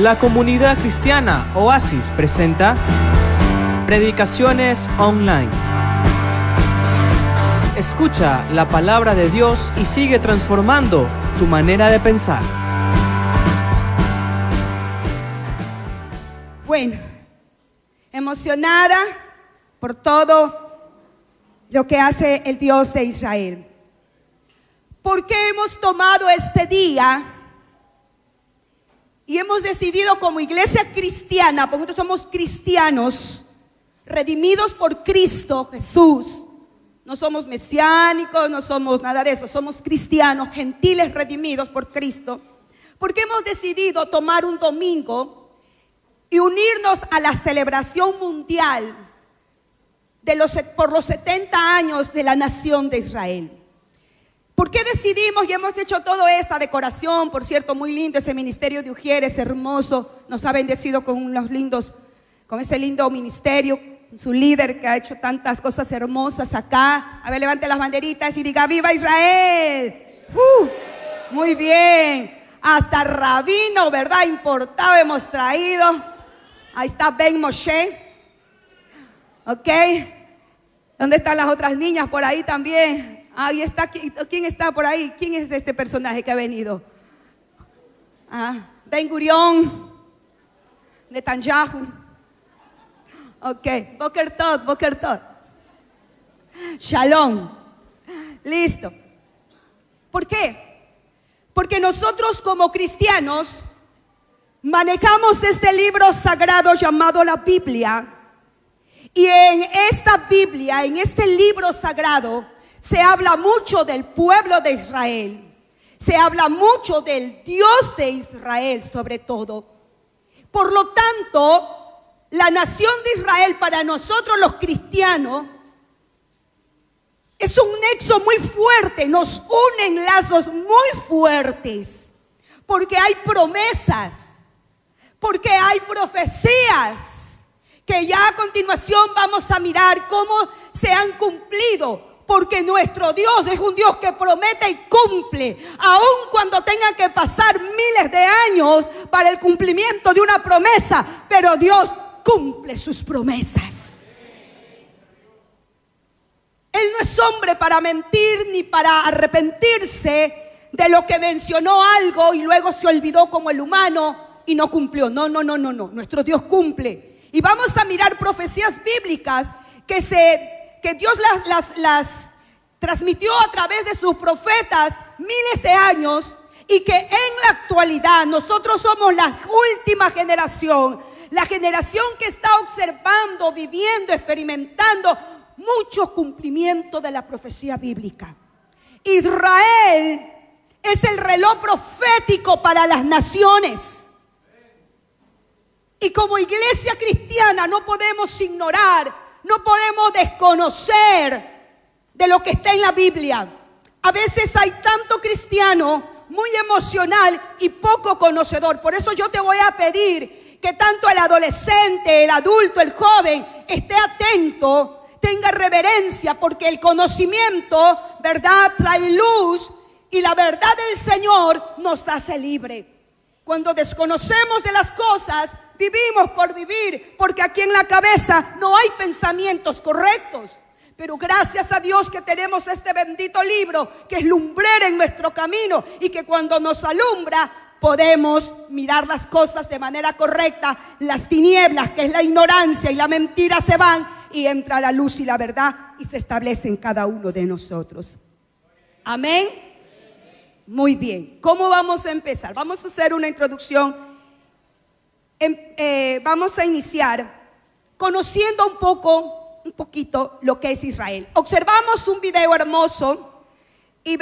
La comunidad cristiana Oasis presenta Predicaciones Online. Escucha la palabra de Dios y sigue transformando tu manera de pensar. Bueno, emocionada por todo lo que hace el Dios de Israel. ¿Por qué hemos tomado este día y hemos decidido como iglesia cristiana, porque nosotros somos cristianos, redimidos por Cristo Jesús? No somos mesiánicos, no somos nada de eso, somos cristianos, gentiles redimidos por Cristo. ¿Por qué hemos decidido tomar un domingo y unirnos a la celebración mundial por los 70 años de la nación de Israel? ¿Por qué decidimos y hemos hecho toda esta decoración? Por cierto, muy lindo ese ministerio de Ujieres, hermoso. Nos ha bendecido con ese lindo ministerio, su líder que ha hecho tantas cosas hermosas acá. A ver, levante las banderitas y diga: ¡Viva Israel! Muy bien. Hasta rabino, ¿verdad? Importado hemos traído. Ahí está Ben Moshe. ¿Ok? ¿Dónde están las otras niñas? Por ahí también. Ahí está. ¿Quién está por ahí? ¿Quién es este personaje que ha venido? Ben Gurión, Netanyahu. Ok, Boker Tov. Shalom. Listo. ¿Por qué? Porque nosotros como cristianos manejamos este libro sagrado llamado la Biblia. Y en esta Biblia, en este libro sagrado, se habla mucho del pueblo de Israel. Se habla mucho del Dios de Israel sobre todo. Por lo tanto, la nación de Israel para nosotros los cristianos es un nexo muy fuerte. Nos unen lazos muy fuertes. Porque hay promesas. Porque hay profecías. Que ya a continuación vamos a mirar cómo se han cumplido. Porque nuestro Dios es un Dios que promete y cumple, aun cuando tenga que pasar miles de años para el cumplimiento de una promesa, pero Dios cumple sus promesas. Él no es hombre para mentir ni para arrepentirse de lo que mencionó algo y luego se olvidó como el humano y no cumplió. No. Nuestro Dios cumple. Y vamos a mirar profecías bíblicas que Dios las transmitió a través de sus profetas miles de años, y que en la actualidad nosotros somos la última generación, la generación que está observando, viviendo, experimentando mucho cumplimiento de la profecía bíblica. Israel es el reloj profético para las naciones. Y como iglesia cristiana no podemos ignorar, no podemos desconocer de lo que está en la Biblia. A veces hay tanto cristiano muy emocional y poco conocedor. Por eso yo te voy a pedir que tanto el adolescente, el adulto, el joven esté atento, tenga reverencia, porque el conocimiento, ¿verdad?, trae luz, y la verdad del Señor nos hace libre. Cuando desconocemos de las cosas, vivimos por vivir, porque aquí en la cabeza no hay pensamientos correctos. Pero gracias a Dios que tenemos este bendito libro, que es lumbrera en nuestro camino, y que cuando nos alumbra podemos mirar las cosas de manera correcta. Las tinieblas, que es la ignorancia y la mentira, se van y entra la luz y la verdad y se establece en cada uno de nosotros. Amén. Muy bien. ¿Cómo vamos a empezar? Vamos a hacer una introducción. Vamos a iniciar conociendo un poquito lo que es Israel. Observamos un video hermoso y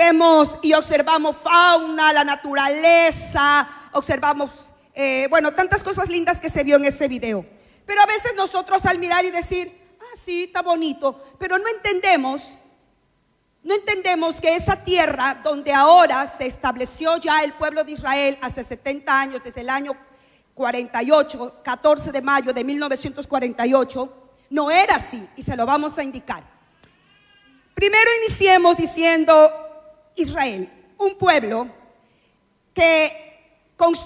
observamos fauna, la naturaleza, observamos, tantas cosas lindas que se vio en ese video. Pero a veces nosotros al mirar y decir: sí, está bonito, pero no entendemos que esa tierra donde ahora se estableció ya el pueblo de Israel hace 70 años, desde el año 48, 14 de mayo de 1948, no era así, y se lo vamos a indicar. Primero iniciemos diciendo Israel, un pueblo que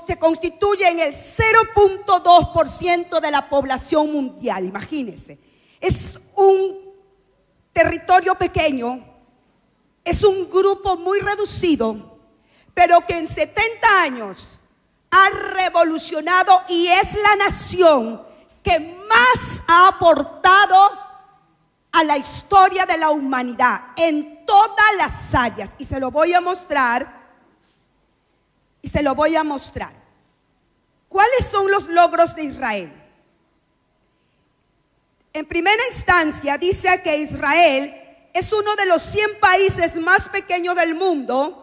se constituyen el 0.2% de la población mundial. Imagínense, es un territorio pequeño, es un grupo muy reducido, pero que en 70 años ha revolucionado y es la nación que más ha aportado a la historia de la humanidad en todas las áreas. Y se lo voy a mostrar. ¿Cuáles son los logros de Israel? En primera instancia dice que Israel es uno de los 100 países más pequeños del mundo,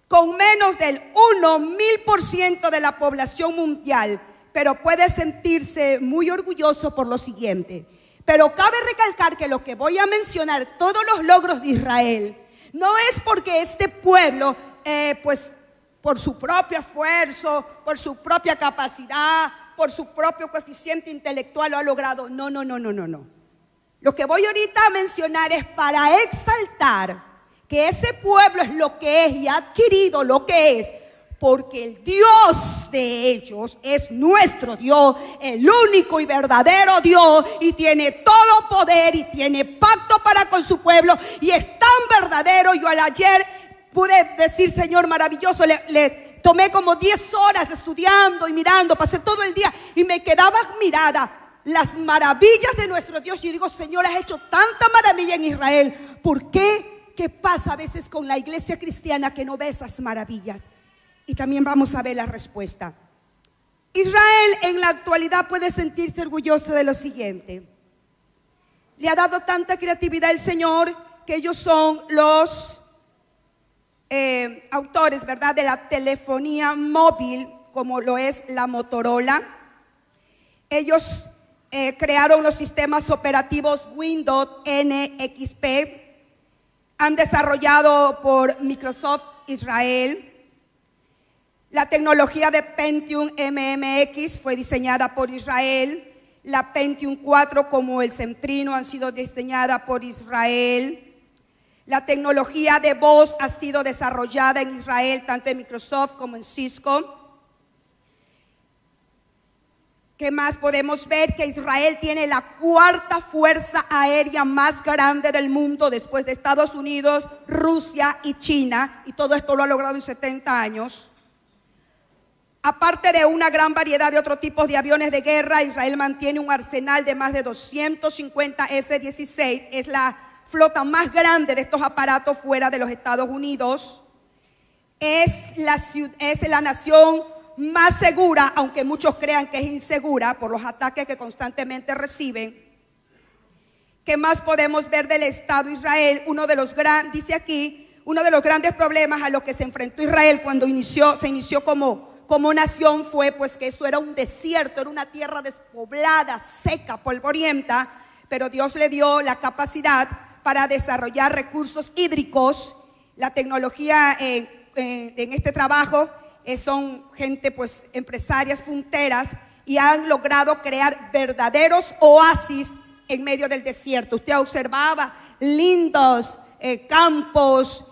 con menos del 1.000% de la población mundial, pero puede sentirse muy orgulloso por lo siguiente. Pero cabe recalcar que lo que voy a mencionar, todos los logros de Israel, no es porque este pueblo, por su propio esfuerzo, por su propia capacidad, por su propio coeficiente intelectual lo ha logrado. No. Lo que voy ahorita a mencionar es para exaltar que ese pueblo es lo que es y ha adquirido lo que es, porque el Dios de ellos es nuestro Dios, el único y verdadero Dios, y tiene todo poder y tiene pacto para con su pueblo, y es tan verdadero. Yo ayer pude decir, Señor, maravilloso, le tomé como 10 horas estudiando y mirando, pasé todo el día y me quedaba admirada las maravillas de nuestro Dios. Y digo, Señor, has hecho tanta maravilla en Israel. ¿Por qué? ¿Qué pasa a veces con la iglesia cristiana que no ve esas maravillas? Y también vamos a ver la respuesta. Israel en la actualidad puede sentirse orgulloso de lo siguiente. Le ha dado tanta creatividad el Señor que ellos son los autores, ¿verdad?, de la telefonía móvil, como lo es la Motorola. Ellos crearon los sistemas operativos Windows NXP, han desarrollado por Microsoft Israel. La tecnología de Pentium MMX fue diseñada por Israel. La Pentium 4 como el Centrino han sido diseñadas por Israel. La tecnología de voz ha sido desarrollada en Israel, tanto en Microsoft como en Cisco. ¿Qué más podemos ver? Que Israel tiene la 4ª fuerza aérea más grande del mundo después de Estados Unidos, Rusia y China. Y todo esto lo ha logrado en 70 años. Aparte de una gran variedad de otros tipos de aviones de guerra, Israel mantiene un arsenal de más de 250 F-16. Es la flota más grande de estos aparatos fuera de los Estados Unidos. Es la nación más segura, aunque muchos crean que es insegura por los ataques que constantemente reciben. ¿Qué más podemos ver del Estado de Israel? Dice aquí, uno de los grandes problemas a los que se enfrentó Israel cuando se inició como nación fue pues que eso era un desierto, era una tierra despoblada, seca, polvorienta, pero Dios le dio la capacidad para desarrollar recursos hídricos. La tecnología en este trabajo son gente pues empresarias punteras y han logrado crear verdaderos oasis en medio del desierto. Usted observaba lindos campos,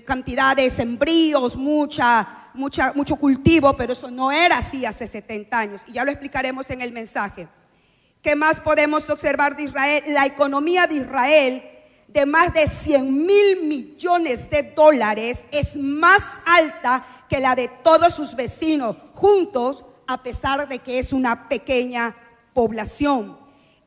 cantidad de sembríos, mucho cultivo, pero eso no era así hace 70 años y ya lo explicaremos en el mensaje. ¿Qué más podemos observar de Israel? La economía de Israel, de más de 100.000 millones de dólares, es más alta que la de todos sus vecinos juntos, a pesar de que es una pequeña población.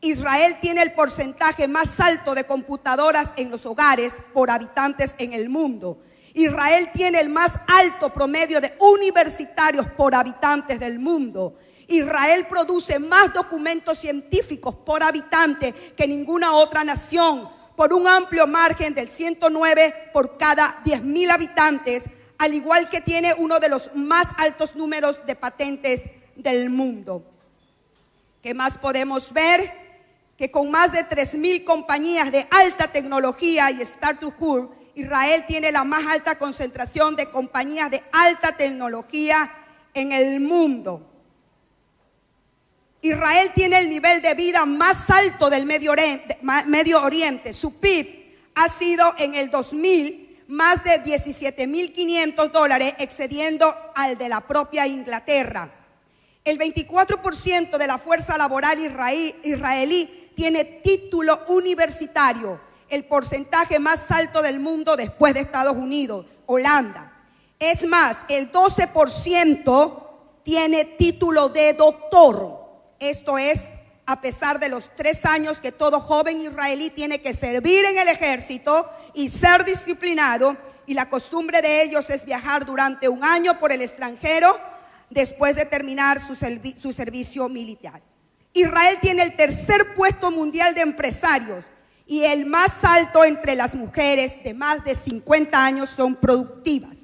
Israel tiene el porcentaje más alto de computadoras en los hogares por habitantes en el mundo. Israel tiene el más alto promedio de universitarios por habitantes del mundo. Israel produce más documentos científicos por habitante que ninguna otra nación, por un amplio margen del 109 por cada 10.000 habitantes, al igual que tiene uno de los más altos números de patentes del mundo. ¿Qué más podemos ver? Que con más de 3.000 compañías de alta tecnología y startup, Israel tiene la más alta concentración de compañías de alta tecnología en el mundo. Israel tiene el nivel de vida más alto del Medio Oriente. Su PIB ha sido en el 2000 más de $17.500, excediendo al de la propia Inglaterra. El 24% de la fuerza laboral israelí tiene título universitario, el porcentaje más alto del mundo después de Estados Unidos, Holanda. Es más, el 12% tiene título de doctor. Esto es, a pesar de los 3 años que todo joven israelí tiene que servir en el ejército y ser disciplinado, y la costumbre de ellos es viajar durante 1 año por el extranjero después de terminar su servicio militar. Israel tiene el 3er puesto mundial de empresarios y el más alto entre las mujeres de más de 50 años son productivas.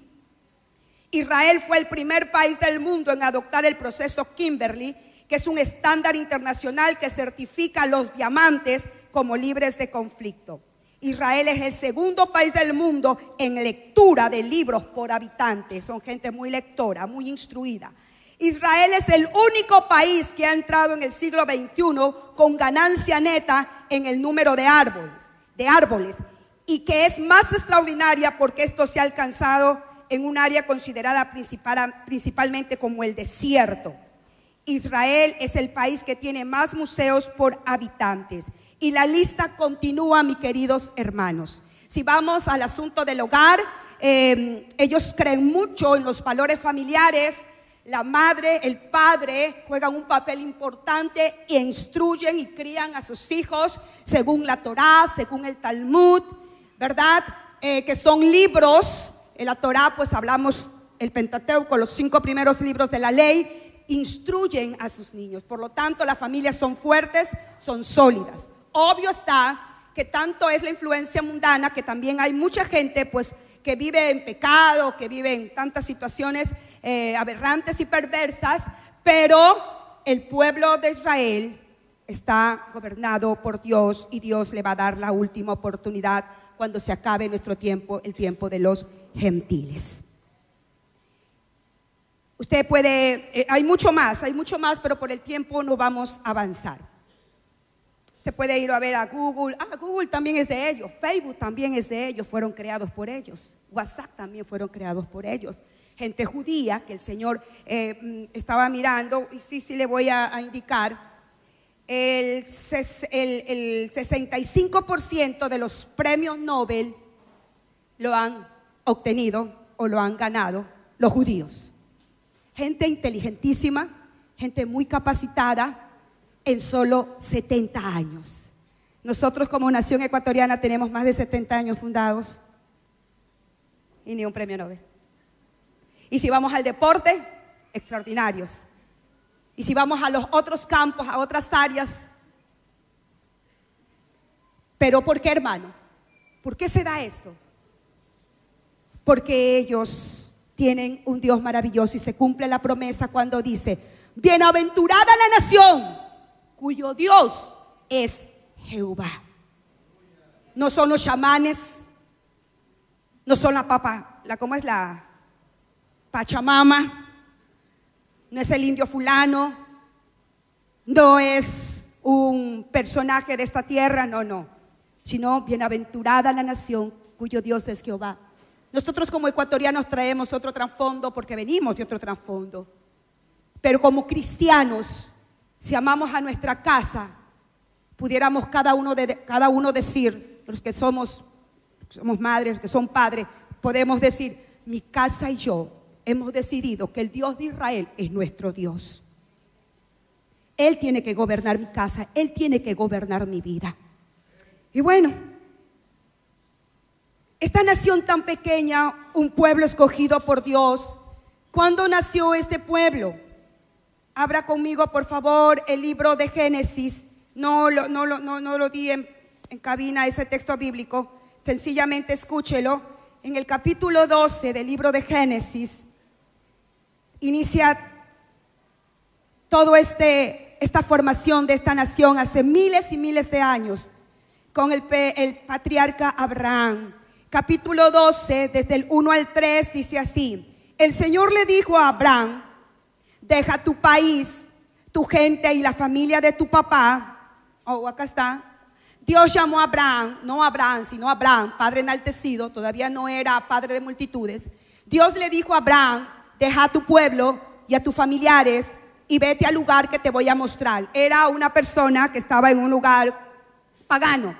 Israel fue el primer país del mundo en adoptar el proceso Kimberley, que es un estándar internacional que certifica a los diamantes como libres de conflicto. Israel es el 2º país del mundo en lectura de libros por habitante. Son gente muy lectora, muy instruida. Israel es el único país que ha entrado en el siglo XXI con ganancia neta en el número de árboles, y que es más extraordinaria porque esto se ha alcanzado en un área considerada principalmente como el desierto. Israel es el país que tiene más museos por habitantes. Y la lista continúa, mis queridos hermanos. Si vamos al asunto del hogar, ellos creen mucho en los valores familiares. La madre, el padre juegan un papel importante e instruyen y crían a sus hijos según la Torá, según el Talmud, ¿verdad? Que son libros. En la Torá, pues hablamos el Pentateuco, los 5 primeros libros de la ley, instruyen a sus niños. Por lo tanto, las familias son fuertes, son sólidas. Obvio está que tanto es la influencia mundana, que también hay mucha gente pues que vive en pecado, que vive en tantas situaciones aberrantes y perversas, pero el pueblo de Israel está gobernado por Dios y Dios le va a dar la última oportunidad cuando se acabe nuestro tiempo, el tiempo de los gentiles. Usted puede, hay mucho más, pero por el tiempo no vamos a avanzar. Usted puede ir a ver a Google. Google también es de ellos. Facebook también es de ellos. Fueron creados por ellos. WhatsApp también fueron creados por ellos. Gente judía que el Señor estaba mirando. Y sí le voy a indicar. El 65% de los premios Nobel lo han obtenido o lo han ganado los judíos. Gente inteligentísima, gente muy capacitada, en solo 70 años. Nosotros como nación ecuatoriana tenemos más de 70 años fundados y ni un premio Nobel. Y si vamos al deporte, extraordinarios. Y si vamos a los otros campos, a otras áreas. ¿Pero por qué, hermano? ¿Por qué se da esto? Porque ellos tienen un Dios maravilloso y se cumple la promesa cuando dice: bienaventurada la nación cuyo Dios es Jehová. No son los chamanes, no son la Pachamama, no es el indio fulano, no es un personaje de esta tierra, no, sino bienaventurada la nación cuyo Dios es Jehová. Nosotros como ecuatorianos traemos otro trasfondo porque venimos de otro trasfondo, pero como cristianos, si amamos a nuestra casa, pudiéramos cada uno decir, los que somos madres, los que son padres, podemos decir: mi casa y yo hemos decidido que el Dios de Israel es nuestro Dios. Él tiene que gobernar mi casa, Él tiene que gobernar mi vida. Y bueno, esta nación tan pequeña, un pueblo escogido por Dios. ¿Cuándo nació este pueblo? Abra conmigo, por favor, el libro de Génesis. No lo di en cabina, ese texto bíblico. Sencillamente escúchelo. En el capítulo 12 del libro de Génesis inicia toda esta formación de esta nación hace miles y miles de años con el patriarca Abraham. Capítulo 12, desde el 1 al 3, dice así: el Señor le dijo a Abraham: deja tu país, tu gente y la familia de tu papá. Acá está. Dios llamó a Abraham, no a Abraham, sino a Abraham, padre enaltecido, todavía no era padre de multitudes. Dios le dijo a Abraham: deja a tu pueblo y a tus familiares y vete al lugar que te voy a mostrar. Era una persona que estaba en un lugar pagano.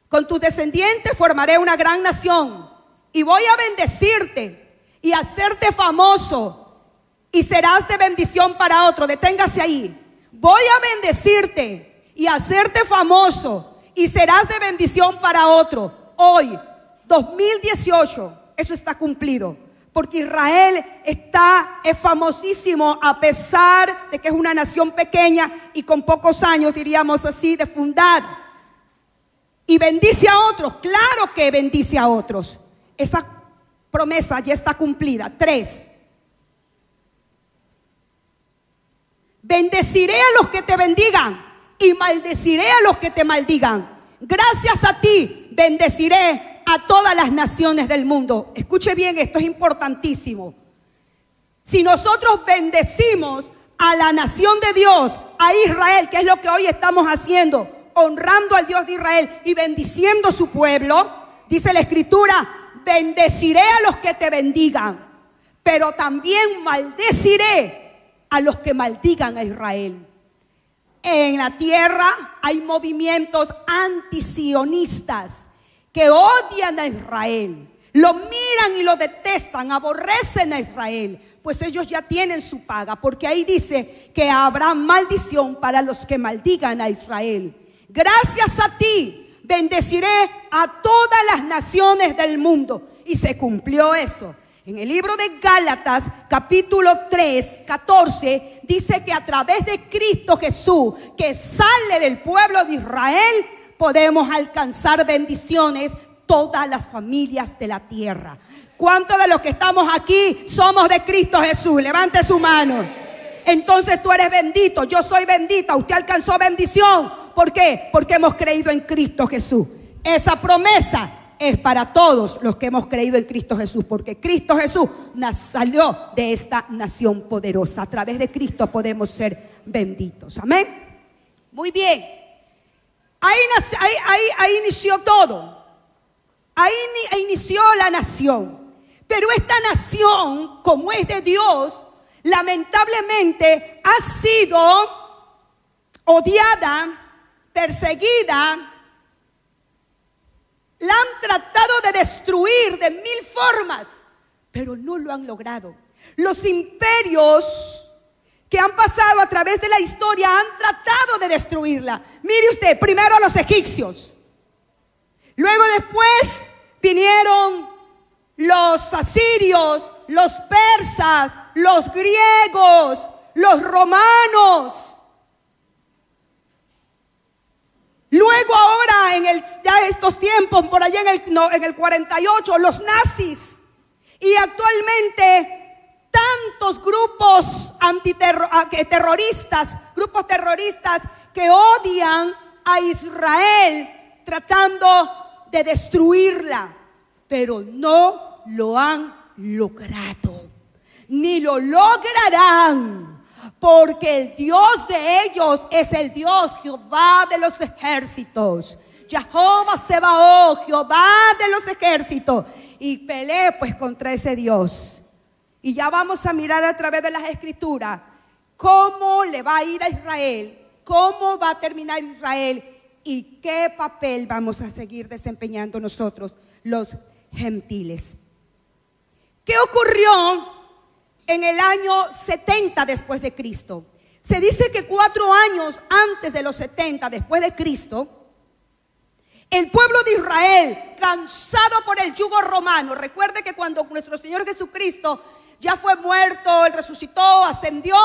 Con tus descendientes formaré una gran nación y voy a bendecirte y hacerte famoso y serás de bendición para otro. Deténgase ahí. Voy a bendecirte y hacerte famoso y serás de bendición para otro. Hoy, 2018, eso está cumplido. Porque Israel es famosísimo a pesar de que es una nación pequeña y con pocos años, diríamos así, de fundada. Y bendice a otros, claro que bendice a otros. Esa promesa ya está cumplida. 3. Bendeciré a los que te bendigan y maldeciré a los que te maldigan. Gracias a ti bendeciré a todas las naciones del mundo. Escuche bien, esto es importantísimo. Si nosotros bendecimos a la nación de Dios, a Israel, que es lo que hoy estamos haciendo, honrando al Dios de Israel y bendiciendo su pueblo, dice la Escritura: bendeciré a los que te bendigan, pero también maldeciré a los que maldigan a Israel. En la tierra hay movimientos antisionistas que odian a Israel, lo miran y lo detestan, aborrecen a Israel, pues ellos ya tienen su paga, porque ahí dice que habrá maldición para los que maldigan a Israel. Gracias a ti bendeciré a todas las naciones del mundo. Y se cumplió eso. En el libro de Gálatas, capítulo 3, 14, dice que a través de Cristo Jesús, que sale del pueblo de Israel, podemos alcanzar bendiciones todas las familias de la tierra. ¿Cuántos de los que estamos aquí somos de Cristo Jesús? Levante su mano. Entonces tú eres bendito, yo soy bendita, usted alcanzó bendición. ¿Por qué? Porque hemos creído en Cristo Jesús. Esa promesa es para todos los que hemos creído en Cristo Jesús, porque Cristo Jesús salió de esta nación poderosa. A través de Cristo podemos ser benditos. Amén. Muy bien. Ahí inició todo. Ahí inició la nación. Pero esta nación, como es de Dios, lamentablemente ha sido odiada, perseguida. La han tratado de destruir de 1000 formas, pero no lo han logrado. Los imperios que han pasado a través de la historia han tratado de destruirla. Mire usted, primero a los egipcios, luego después vinieron los asirios, los persas, los griegos, los romanos. Luego ahora ya estos tiempos, por allá en el 48, los nazis. Y actualmente tantos grupos grupos terroristas que odian a Israel tratando de destruirla. Pero no lo han logrado, ni lo lograrán. Porque el Dios de ellos es el Dios Jehová de los ejércitos. Jehová Sebaot, Jehová de los ejércitos. Y peleé pues contra ese Dios. Y ya vamos a mirar a través de las escrituras cómo le va a ir a Israel, cómo va a terminar Israel y qué papel vamos a seguir desempeñando nosotros, los gentiles. ¿Qué ocurrió en el año 70 después de Cristo? Se dice que 4 años antes de los 70 después de Cristo, el pueblo de Israel, cansado por el yugo romano, recuerde que cuando nuestro Señor Jesucristo ya fue muerto, Él resucitó, ascendió,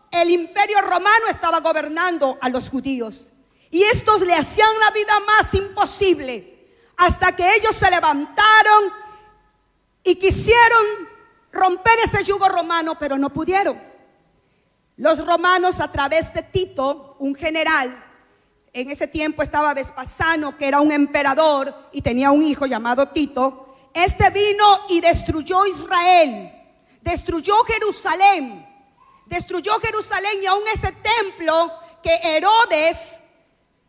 el imperio romano estaba gobernando a los judíos. Y estos le hacían la vida más imposible, hasta que ellos se levantaron y quisieron romper ese yugo romano, pero no pudieron. Los romanos, a través de Tito, un general, en ese tiempo estaba Vespasiano, que era un emperador y tenía un hijo llamado Tito. Este vino y destruyó Israel, destruyó Jerusalén y aún ese templo que Herodes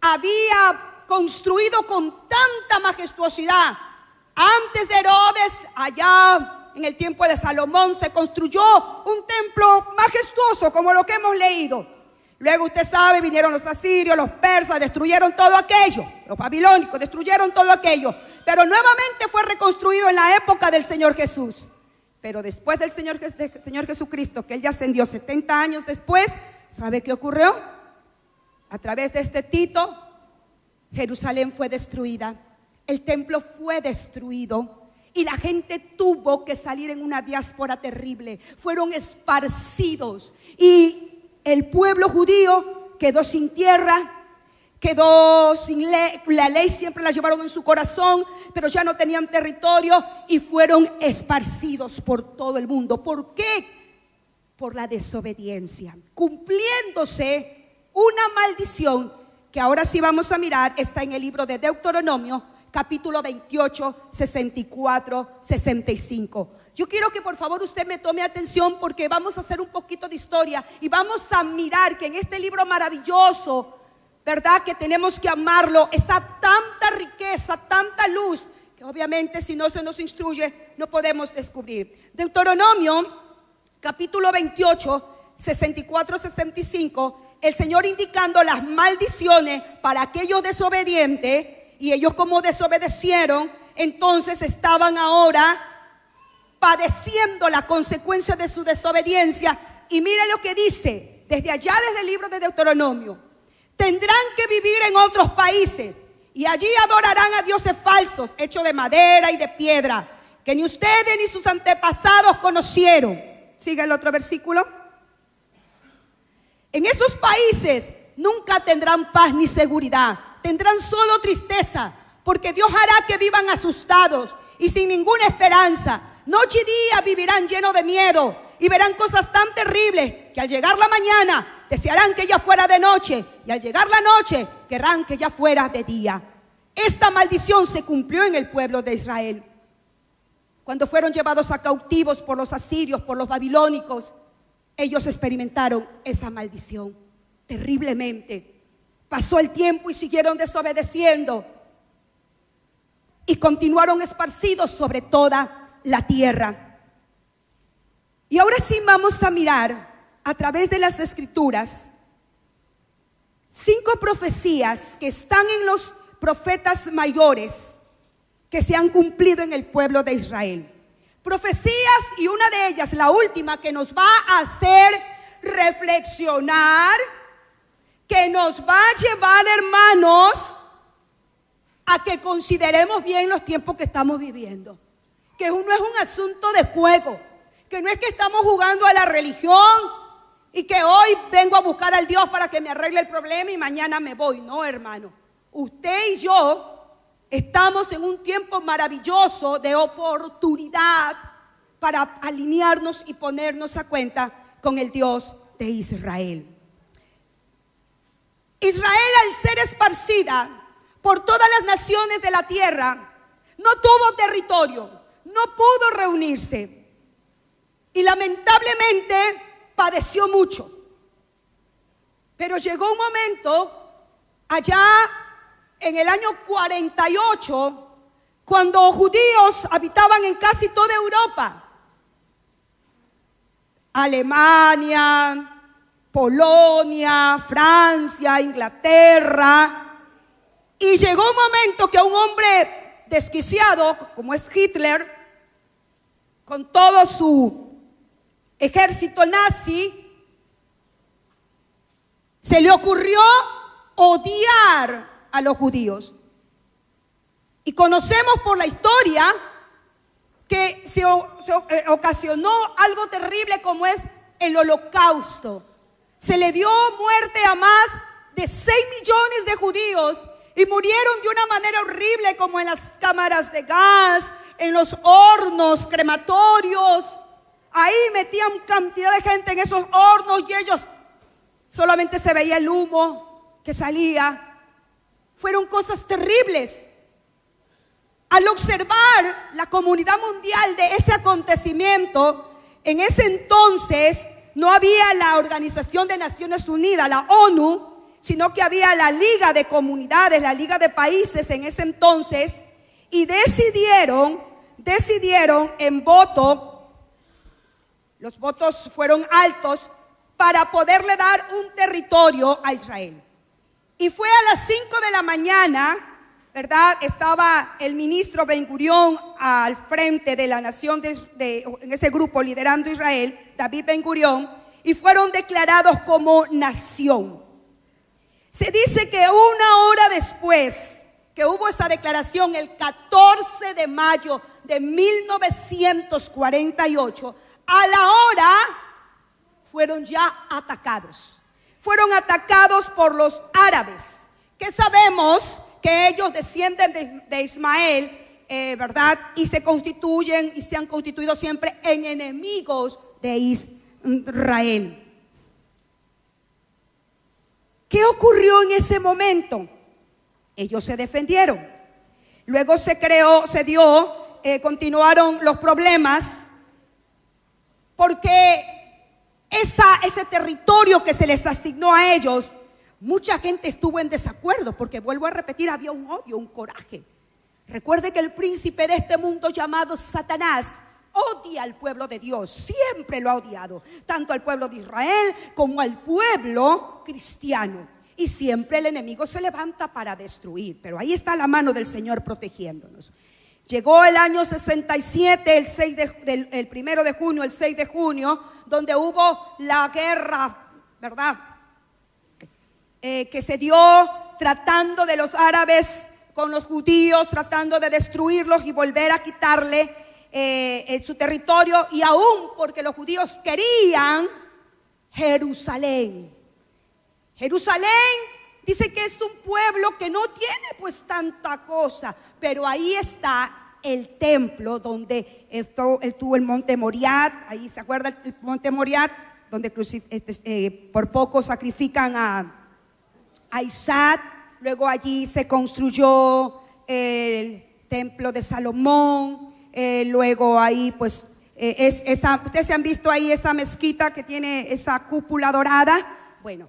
había construido con tanta majestuosidad. Antes de Herodes, allá en el tiempo de Salomón, se construyó un templo majestuoso como lo que hemos leído. Luego usted sabe, vinieron los asirios, los persas, destruyeron todo aquello. Los babilónicos destruyeron todo aquello. Pero nuevamente fue reconstruido en la época del Señor Jesús. Pero después del Señor Jesucristo, que Él ya ascendió 70 años después, ¿sabe qué ocurrió? A través de este Tito, Jerusalén fue destruida. El templo fue destruido. Y la gente tuvo que salir en una diáspora terrible. Fueron esparcidos. Y el pueblo judío quedó sin tierra, quedó sin ley. La ley siempre la llevaron en su corazón, pero ya no tenían territorio y fueron esparcidos por todo el mundo. ¿Por qué? Por la desobediencia, cumpliéndose una maldición que ahora sí vamos a mirar. Está en el libro de Deuteronomio, capítulo 28, 64, 65. Yo quiero que por favor usted me tome atención, porque vamos a hacer un poquito de historia y vamos a mirar que en este libro maravilloso, ¿verdad?, que tenemos que amarlo, está tanta riqueza, tanta luz, que obviamente si no se nos instruye no podemos descubrir. Deuteronomio capítulo 28, 64, 65, el Señor indicando las maldiciones para aquellos desobedientes. Y ellos, como desobedecieron, entonces estaban ahora padeciendo la consecuencia de su desobediencia. Y mire lo que dice desde allá, desde el libro de Deuteronomio: tendrán que vivir en otros países y allí adorarán a dioses falsos, hechos de madera y de piedra, que ni ustedes ni sus antepasados conocieron. Sigue el otro versículo. En esos países nunca tendrán paz ni seguridad. Tendrán solo tristeza, porque Dios hará que vivan asustados y sin ninguna esperanza. Noche y día vivirán llenos de miedo y verán cosas tan terribles que al llegar la mañana desearán que ya fuera de noche, y al llegar la noche querrán que ya fuera de día. Esta maldición se cumplió en el pueblo de Israel. Cuando fueron llevados a cautivos por los asirios, por los babilónicos, ellos experimentaron esa maldición terriblemente. Pasó el tiempo y siguieron desobedeciendo y continuaron esparcidos sobre toda la tierra. Y ahora sí vamos a mirar a través de las Escrituras 5 profecías que están en los profetas mayores que se han cumplido en el pueblo de Israel. Profecías, y una de ellas, la última, que nos va a hacer reflexionar, que nos va a llevar, hermanos, a que consideremos bien los tiempos que estamos viviendo. Que no es un asunto de juego, que no es que estamos jugando a la religión y que hoy vengo a buscar al Dios para que me arregle el problema y mañana me voy. No, hermano. Usted y yo estamos en un tiempo maravilloso de oportunidad para alinearnos y ponernos a cuenta con el Dios de Israel. Israel, al ser esparcida por todas las naciones de la tierra, no tuvo territorio, no pudo reunirse y lamentablemente padeció mucho. Pero llegó un momento allá en el año 48, cuando judíos habitaban en casi toda Europa, Alemania, Polonia, Francia, Inglaterra, y llegó un momento que un hombre desquiciado, como es Hitler, con todo su ejército nazi, se le ocurrió odiar a los judíos. Y conocemos por la historia que se ocasionó algo terrible como es el Holocausto. Se le dio muerte a más de 6 millones de judíos y murieron de una manera horrible, como en las cámaras de gas, en los hornos crematorios. Ahí metían cantidad de gente en esos hornos y ellos solamente se veía el humo que salía. Fueron cosas terribles. Al observar la comunidad mundial de ese acontecimiento, en ese entonces no había la Organización de Naciones Unidas, la ONU, sino que había la Liga de Comunidades, la Liga de Países en ese entonces, y decidieron en voto, los votos fueron altos, para poderle dar un territorio a Israel. Y fue a las 5 de la mañana, ¿verdad? Estaba el ministro Ben Gurión al frente de la nación en ese grupo liderando Israel, David Ben Gurión, y fueron declarados como nación. Se dice que una hora después que hubo esa declaración, el 14 de mayo de 1948, a la hora fueron ya atacados. Fueron atacados por los árabes, que sabemos que ellos descienden de Ismael, ¿verdad? Y se constituyen y se han constituido siempre en enemigos de Israel. ¿Qué ocurrió en ese momento? Ellos se defendieron. Luego continuaron los problemas, porque ese territorio que se les asignó a ellos, mucha gente estuvo en desacuerdo, porque vuelvo a repetir, había un odio, un coraje. Recuerde que el príncipe de este mundo llamado Satanás odia al pueblo de Dios, siempre lo ha odiado, tanto al pueblo de Israel como al pueblo cristiano. Y siempre el enemigo se levanta para destruir, pero ahí está la mano del Señor protegiéndonos. Llegó el año 67, el 1 de junio, el 6 de junio, donde hubo la guerra, ¿verdad? Que se dio tratando de los árabes con los judíos, tratando de destruirlos y volver a quitarle su territorio, y aún porque los judíos querían Jerusalén. Jerusalén dice que es un pueblo que no tiene pues tanta cosa, pero ahí está el templo donde estuvo el monte Moriat. Ahí se acuerda el monte Moriat, donde por poco sacrifican a Isaac. Luego allí se construyó el templo de Salomón. Luego ahí pues ustedes se han visto ahí esa mezquita que tiene esa cúpula dorada. Bueno,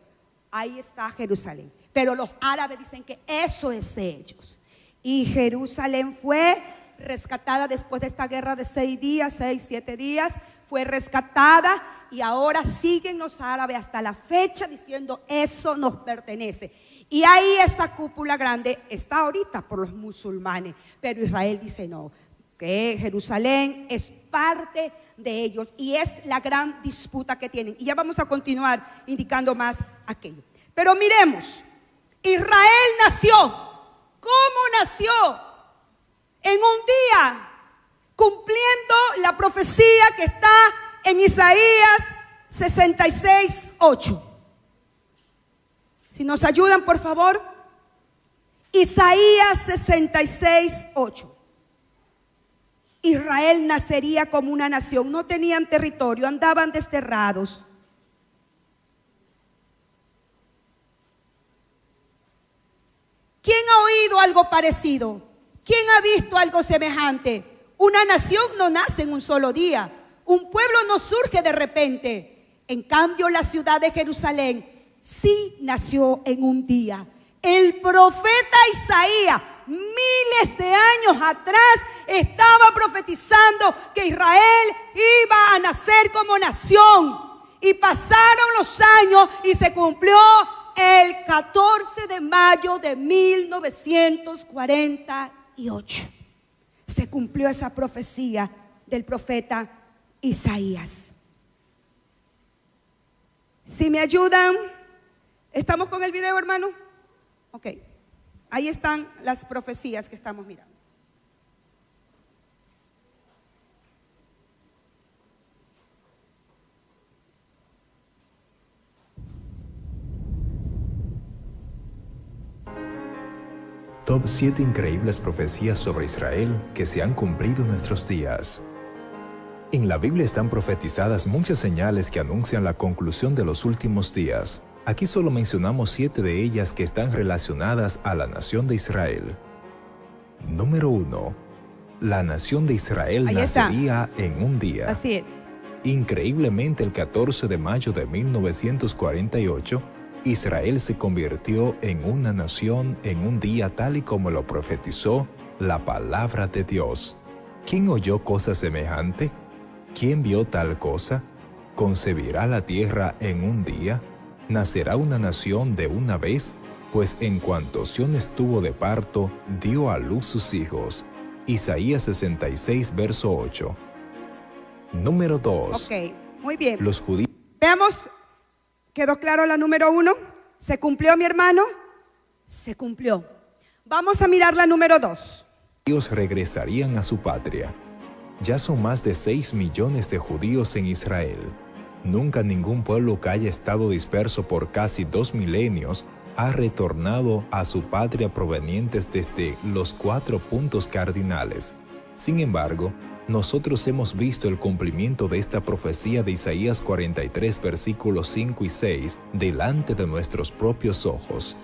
ahí está Jerusalén. Pero los árabes dicen que eso es ellos. Y Jerusalén fue rescatada después de esta guerra de 7 días, fue rescatada, y ahora siguen los árabes hasta la fecha diciendo eso nos pertenece. Y ahí esa cúpula grande está ahorita por los musulmanes, pero Israel dice no, que Jerusalén es parte de ellos, y es la gran disputa que tienen. Y ya vamos a continuar indicando más aquello. Pero miremos, Israel nació. ¿Cómo nació? En un día, cumpliendo la profecía que está en Isaías 66:8. Si nos ayudan, por favor. Isaías 66:8. Israel nacería como una nación. No tenían territorio, andaban desterrados. ¿Quién ha oído algo parecido? ¿Quién ha visto algo semejante? Una nación no nace en un solo día. Un pueblo no surge de repente. En cambio, la ciudad de Jerusalén sí nació en un día. El profeta Isaías, miles de años atrás, estaba profetizando que Israel iba a nacer como nación. Y pasaron los años y se cumplió el 14 de mayo de 1948. Se cumplió esa profecía del profeta Isaías. Si me ayudan, ¿estamos con el video, hermano? Ok, ahí están las profecías que estamos mirando. Top 7 increíbles profecías sobre Israel que se han cumplido en nuestros días. En la Biblia están profetizadas muchas señales que anuncian la conclusión de los últimos días. Aquí solo mencionamos 7 de ellas que están relacionadas a la nación de Israel. Número 1. La nación de Israel nacería en un día. Así es. Increíblemente, el 14 de mayo de 1948, Israel se convirtió en una nación en un día tal y como lo profetizó la palabra de Dios. ¿Quién oyó cosa semejante? ¿Quién vio tal cosa? ¿Concebirá la tierra en un día? ¿Nacerá una nación de una vez? Pues en cuanto Sión estuvo de parto, dio a luz sus hijos. Isaías 66, verso 8. Número 2. Ok, muy bien. Los judíos Veamos, ¿quedó claro la número 1? ¿Se cumplió, mi hermano? Se cumplió. Vamos a mirar la número 2. regresarían a su patria. Ya son más de 6 millones de judíos en Israel. Nunca ningún pueblo que haya estado disperso por casi 2 milenios ha retornado a su patria provenientes desde los 4 puntos cardinales. Sin embargo, nosotros hemos visto el cumplimiento de esta profecía de Isaías 43, versículos 5 y 6, delante de nuestros propios ojos.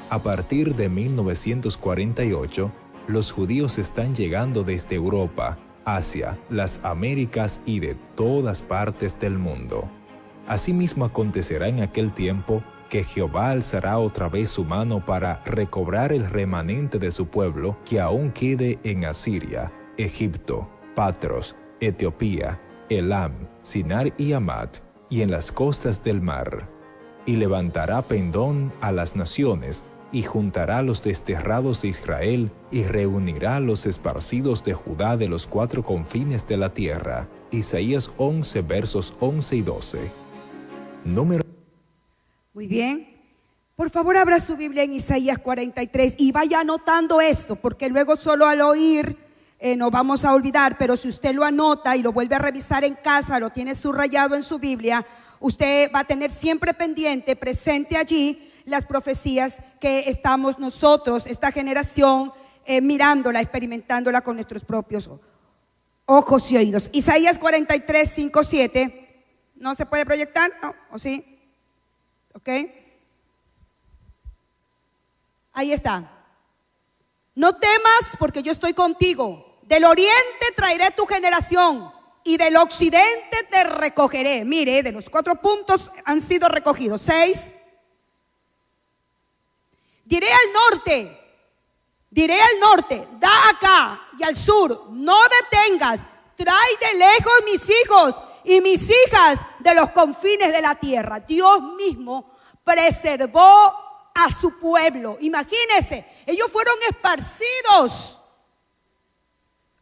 A partir de 1948, los judíos están llegando desde Europa, Asia, las Américas y de todas partes del mundo. Asimismo acontecerá en aquel tiempo que Jehová alzará otra vez su mano para recobrar el remanente de su pueblo que aún quede en Asiria, Egipto, Patros, Etiopía, Elam, Sinar y Amat, y en las costas del mar. Y levantará pendón a las naciones, y juntará a los desterrados de Israel, y reunirá a los esparcidos de Judá de los 4 confines de la tierra. Isaías 11, versos 11 y 12. Muy bien. Por favor, abra su Biblia en Isaías 43 y vaya anotando esto, porque luego solo al oír nos vamos a olvidar, pero si usted lo anota y lo vuelve a revisar en casa, lo tiene subrayado en su Biblia, usted va a tener siempre pendiente, presente allí, las profecías que estamos nosotros, esta generación, mirándola, experimentándola con nuestros propios ojos y oídos. Isaías 43, 5, 7. ¿No se puede proyectar? ¿No? ¿O sí? ¿Ok? Ahí está. No temas, porque yo estoy contigo. Del oriente traeré tu generación y del occidente te recogeré. Mire, de los 4 puntos han sido recogidos. 6. Diré al norte, da acá, y al sur, no detengas, trae de lejos mis hijos y mis hijas de los confines de la tierra. Dios mismo preservó a su pueblo. Imagínense, ellos fueron esparcidos.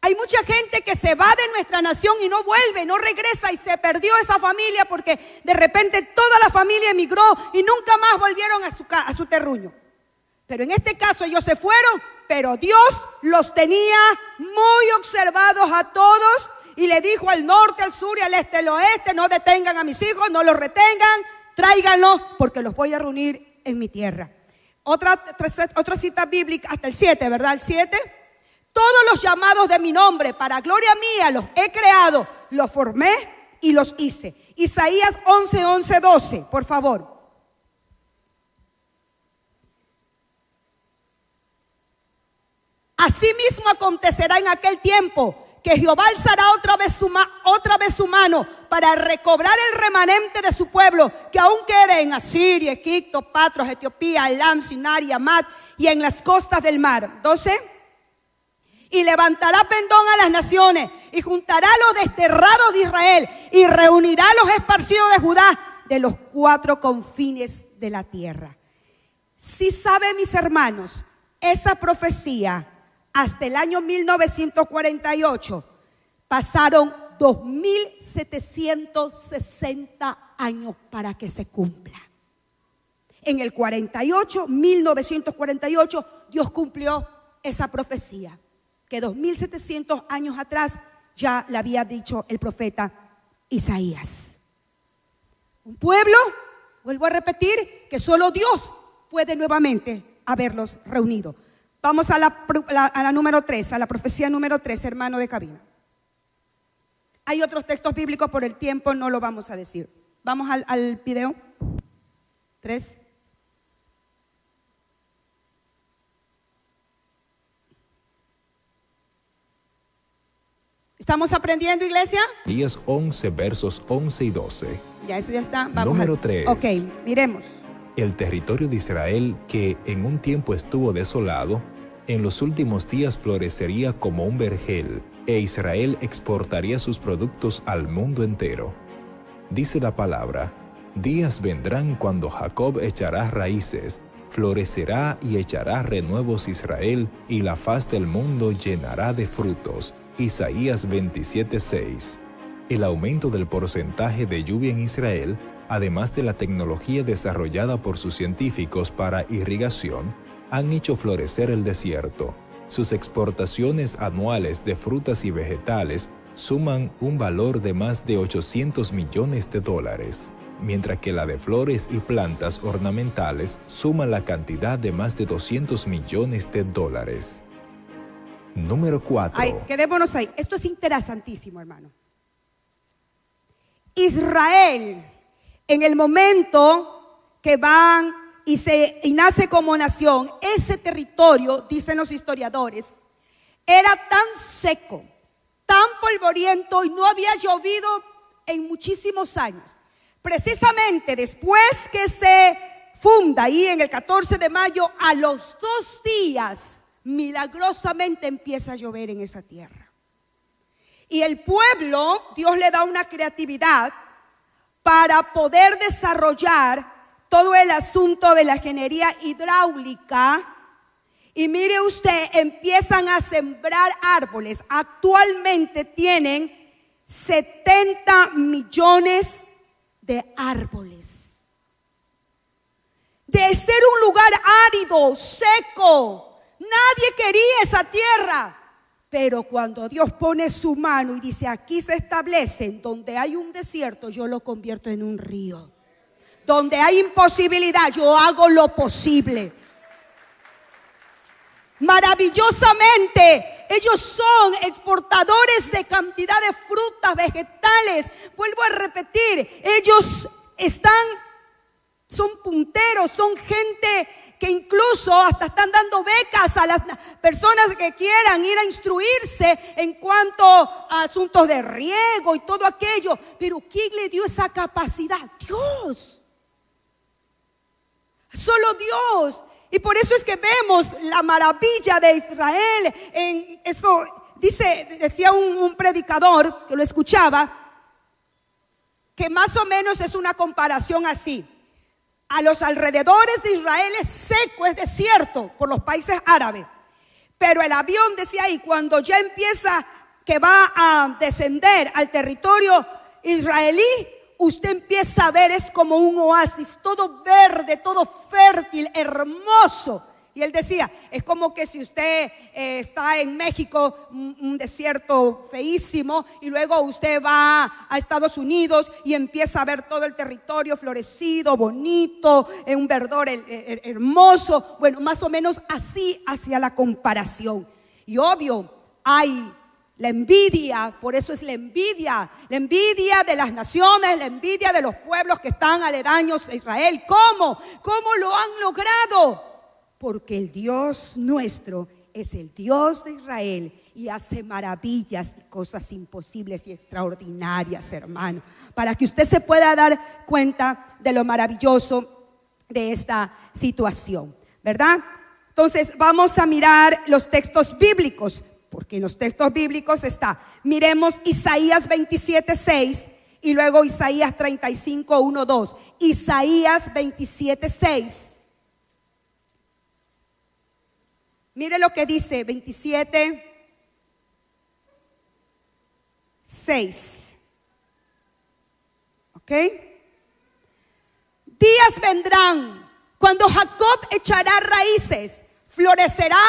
Hay mucha gente que se va de nuestra nación y no vuelve, no regresa, y se perdió esa familia porque de repente toda la familia emigró y nunca más volvieron a su terruño. Pero en este caso ellos se fueron, pero Dios los tenía muy observados a todos y le dijo al norte, al sur y al este, al oeste: no detengan a mis hijos, no los retengan, tráiganlos porque los voy a reunir en mi tierra. Otra cita bíblica, hasta el 7, ¿verdad? El 7. Todos los llamados de mi nombre, para gloria mía, los he creado, los formé y los hice. Isaías 11, 11, 12, por favor. Asimismo acontecerá en aquel tiempo que Jehová alzará otra vez su mano para recobrar el remanente de su pueblo que aún quede en Asiria, Egipto, Patros, Etiopía, Elam, Sinar y Amat, y en las costas del mar. 12. Y levantará pendón a las naciones y juntará a los desterrados de Israel y reunirá a los esparcidos de Judá de los 4 confines de la tierra. Si saben, mis hermanos, esa profecía hasta el año 1948 pasaron 2.760 años para que se cumpla. En el 48, 1948, Dios cumplió esa profecía que 2.700 años atrás ya le había dicho el profeta Isaías. Un pueblo, vuelvo a repetir, que solo Dios puede nuevamente haberlos reunido. Vamos a la número 3, a la profecía número 3, hermano de cabina. Hay otros textos bíblicos, por el tiempo no lo vamos a decir. Vamos al video 3. ¿Estamos aprendiendo, iglesia? Isaías 11, versos 11 y 12. Ya, eso ya está. Vamos Número 3. Ok, miremos. El territorio de Israel, que en un tiempo estuvo desolado, en los últimos días florecería como un vergel, e Israel exportaría sus productos al mundo entero. Dice la palabra: días vendrán cuando Jacob echará raíces, florecerá y echará renuevos Israel, y la faz del mundo llenará de frutos. Isaías 27:6. El aumento del porcentaje de lluvia en Israel, además de la tecnología desarrollada por sus científicos para irrigación, han hecho florecer el desierto. Sus exportaciones anuales de frutas y vegetales suman un valor de más de $800 millones, mientras que la de flores y plantas ornamentales suma la cantidad de más de $200 millones. Número 4. Ay, quedémonos ahí. Esto es interesantísimo, hermano. Israel, en el momento que van y nace como nación, ese territorio, dicen los historiadores, era tan seco, tan polvoriento y no había llovido en muchísimos años. Precisamente después que se funda ahí en el 14 de mayo, a los 2 días, milagrosamente empieza a llover en esa tierra. Y el pueblo, Dios le da una creatividad para poder desarrollar todo el asunto de la ingeniería hidráulica. Y mire usted, empiezan a sembrar árboles. Actualmente tienen 70 millones de árboles. De ser un lugar árido, seco, nadie quería esa tierra. Pero cuando Dios pone su mano y dice: aquí se establecen, donde hay un desierto, yo lo convierto en un río. Donde hay imposibilidad, yo hago lo posible. Maravillosamente, ellos son exportadores de cantidad de frutas, vegetales. Vuelvo a repetir, ellos son punteros, son gente que incluso hasta están dando becas a las personas que quieran ir a instruirse en cuanto a asuntos de riego y todo aquello. Pero ¿quién le dio esa capacidad? Dios. Solo Dios. Y por eso es que vemos la maravilla de Israel. En eso decía un predicador que lo escuchaba, que más o menos es una comparación así. A los alrededores de Israel es seco, es desierto por los países árabes. Pero el avión, decía ahí, cuando ya empieza que va a descender al territorio israelí, usted empieza a ver, es como un oasis, todo verde, todo fértil, hermoso. Y él decía, es como que si usted está en México, un desierto feísimo, y luego usted va a Estados Unidos y empieza a ver todo el territorio florecido, bonito, un verdor hermoso. Bueno, más o menos así hacia la comparación. Y obvio, hay la envidia, por eso es la envidia de las naciones, la envidia de los pueblos que están aledaños a Israel. ¿Cómo? ¿Cómo lo han logrado? Porque el Dios nuestro es el Dios de Israel y hace maravillas, cosas imposibles y extraordinarias, hermano, para que usted se pueda dar cuenta de lo maravilloso de esta situación, ¿verdad? Entonces vamos a mirar los textos bíblicos, porque en los textos bíblicos está, miremos Isaías 27:6 y luego Isaías 35:1-2. Isaías 27:6. Mire lo que dice 27:6. ¿Ok? Días vendrán cuando Jacob echará raíces, florecerá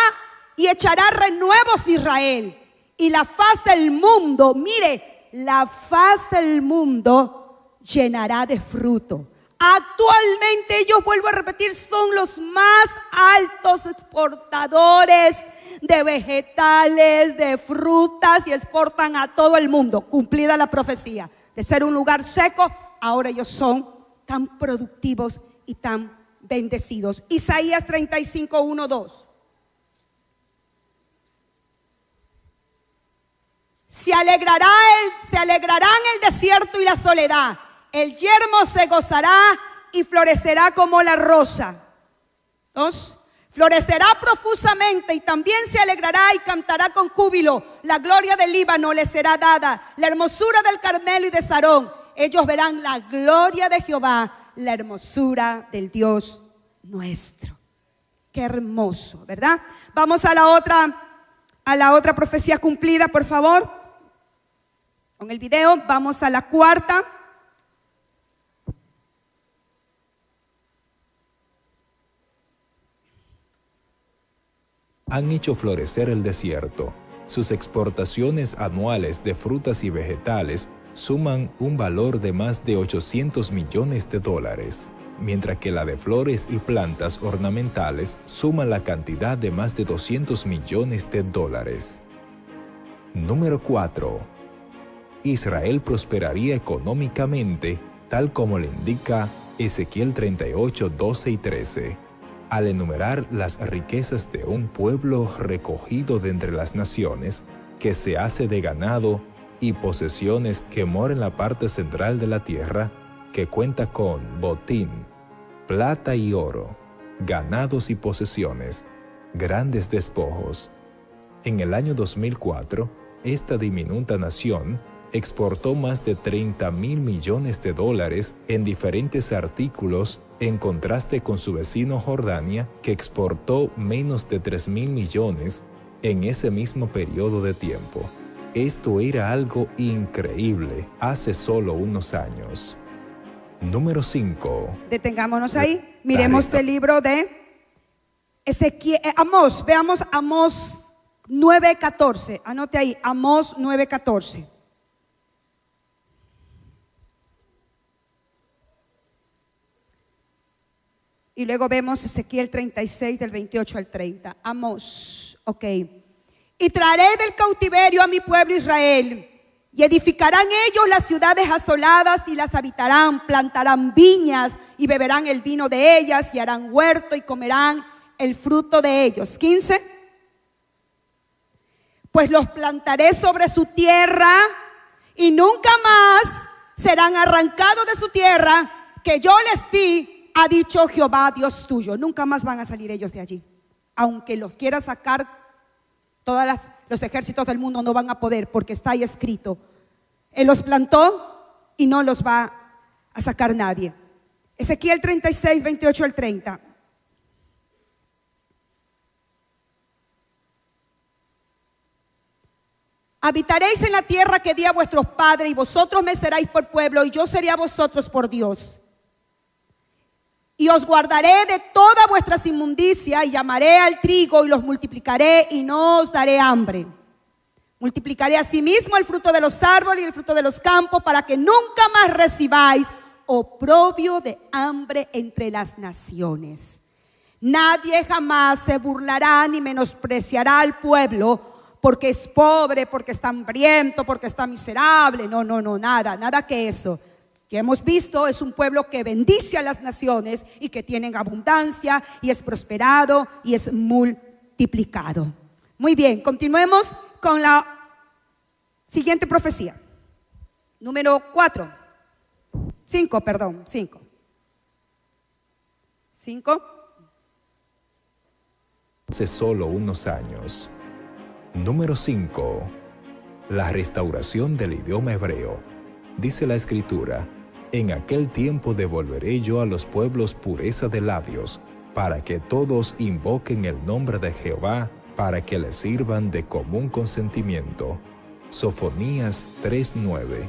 y echará renuevos Israel. Y la faz del mundo, mire, la faz del mundo llenará de fruto. Actualmente ellos, vuelvo a repetir, son los más altos exportadores de vegetales, de frutas, y exportan a todo el mundo. Cumplida la profecía de ser un lugar seco, ahora ellos son tan productivos y tan bendecidos. Isaías 35:1-2. Se alegrarán el desierto y la soledad. El yermo se gozará y florecerá como la rosa. 2. Florecerá profusamente y también se alegrará y cantará con júbilo. La gloria del Líbano le será dada, la hermosura del Carmelo y de Sarón. Ellos verán la gloria de Jehová, la hermosura del Dios nuestro. Qué hermoso, ¿verdad? Vamos a la otra profecía cumplida, por favor. Con el video, vamos a la cuarta. Han hecho florecer el desierto. Sus exportaciones anuales de frutas y vegetales suman un valor de más de 800 millones de dólares, mientras que la de flores y plantas ornamentales suma la cantidad de más de 200 millones de dólares. Número 4. Israel prosperaría económicamente, tal como le indica Ezequiel 38, 12 y 13. Al enumerar las riquezas de un pueblo recogido de entre las naciones, que se hace de ganado y posesiones que mora en la parte central de la tierra, que cuenta con botín, plata y oro, ganados y posesiones, grandes despojos. En el año 2004, esta diminuta nación exportó más de 30.000 millones de dólares en diferentes artículos, en contraste con su vecino Jordania, que exportó menos de 3.000 millones en ese mismo periodo de tiempo. Esto era algo increíble hace solo unos años. Número 5. Detengámonos ahí. Miremos el libro de Ezequiel, Amós. Veamos Amós 9:14. Anote ahí, Amós 9:14. Y luego vemos Ezequiel 36 del 28 al 30. Amós, ok. Y traeré del cautiverio a mi pueblo Israel, y edificarán ellos las ciudades asoladas y las habitarán, plantarán viñas y beberán el vino de ellas, y harán huerto y comerán el fruto de ellos. 15. Pues los plantaré sobre su tierra y nunca más serán arrancados de su tierra que yo les di, ha dicho Jehová Dios tuyo. Nunca más van a salir ellos de allí. Aunque los quiera sacar los ejércitos del mundo, no van a poder, porque está ahí escrito. Él los plantó y no los va a sacar nadie. Ezequiel 36, 28 al 30. Habitaréis en la tierra que di a vuestros padres, y vosotros me seréis por pueblo, y yo seré a vosotros por Dios. Y os guardaré de toda vuestra inmundicia, y llamaré al trigo y los multiplicaré, y no os daré hambre. Multiplicaré asimismo el fruto de los árboles y el fruto de los campos, para que nunca más recibáis oprobio de hambre entre las naciones. Nadie jamás se burlará ni menospreciará al pueblo, porque es pobre, porque está hambriento, porque está miserable. No, nada que eso. Que hemos visto, es un pueblo que bendice a las naciones y que tienen abundancia y es prosperado y es multiplicado. Muy bien, continuemos con la siguiente profecía. Número 5. Hace solo unos años. Número 5. La restauración del idioma hebreo. Dice la Escritura: en aquel tiempo devolveré yo a los pueblos pureza de labios, para que todos invoquen el nombre de Jehová, para que le sirvan de común consentimiento. Sofonías 3:9.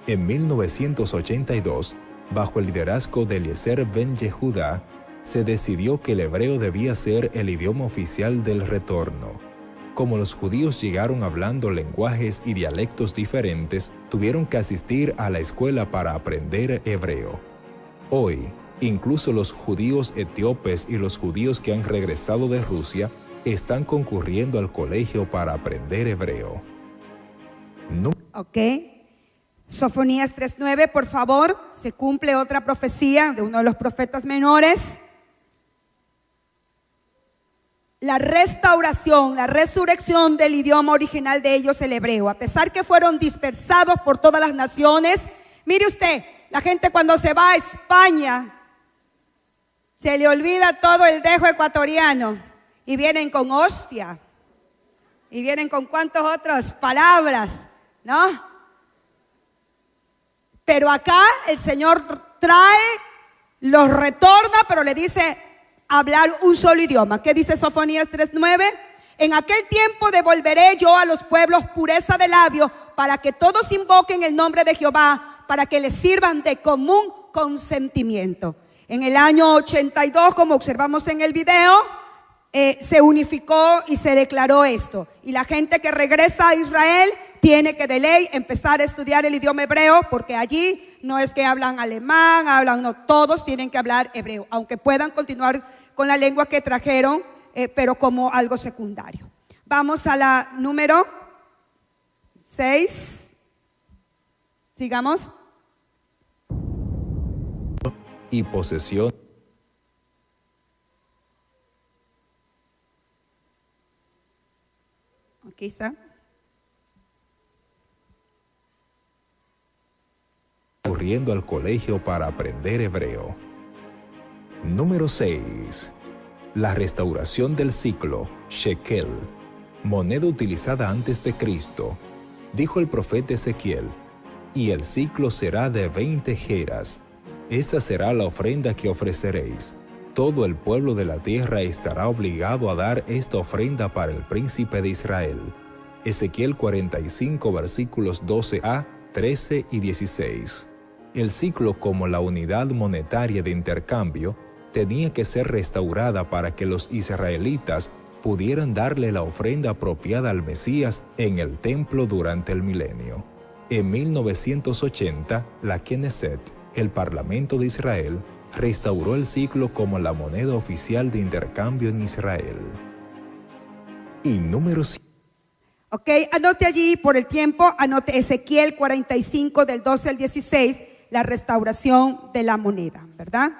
En 1982, bajo el liderazgo de Eliezer ben Yehudá, se decidió que el hebreo debía ser el idioma oficial del retorno. Como los judíos llegaron hablando lenguajes y dialectos diferentes, tuvieron que asistir a la escuela para aprender hebreo. Hoy, incluso los judíos etíopes y los judíos que han regresado de Rusia están concurriendo al colegio para aprender hebreo. Ok. Sofonías 3:9, por favor. Se cumple otra profecía de uno de los profetas menores. La restauración, la resurrección del idioma original de ellos, el hebreo. A pesar que fueron dispersados por todas las naciones. Mire usted, la gente cuando se va a España Se le olvida todo el dejo ecuatoriano y vienen con hostia. Y vienen con cuántas otras palabras, ¿no? Pero acá el Señor trae, los retorna, pero le dice hablar un solo idioma. ¿Qué dice Sofonías 3:9? En aquel tiempo devolveré yo a los pueblos pureza de labios para que todos invoquen el nombre de Jehová, para que les sirvan de común consentimiento. En el año 82, como observamos en el video, se unificó y se declaró esto. Y la gente que regresa a Israel tiene que de ley empezar a estudiar el idioma hebreo, porque allí no es que hablan alemán, no, todos tienen que hablar hebreo, aunque puedan continuar con la lengua que trajeron, pero como algo secundario. Vamos a la número 6. Sigamos. Y posesión. Aquí está. Corriendo al colegio para aprender hebreo. Número 6. La restauración del ciclo, shekel, moneda utilizada antes de Cristo. Dijo el profeta Ezequiel, y el ciclo será de 20 geras. Esta será la ofrenda que ofreceréis. Todo el pueblo de la tierra estará obligado a dar esta ofrenda para el príncipe de Israel. Ezequiel 45, versículos 12a, 13 y 16. El ciclo, como la unidad monetaria de intercambio, tenía que ser restaurada para que los israelitas pudieran darle la ofrenda apropiada al Mesías en el templo durante el milenio. En 1980, la Knesset, el Parlamento de Israel, restauró el ciclo como la moneda oficial de intercambio en Israel. Y número 7. Ok, anote allí por el tiempo, anote Ezequiel 45 del 12 al 16, la restauración de la moneda, ¿verdad?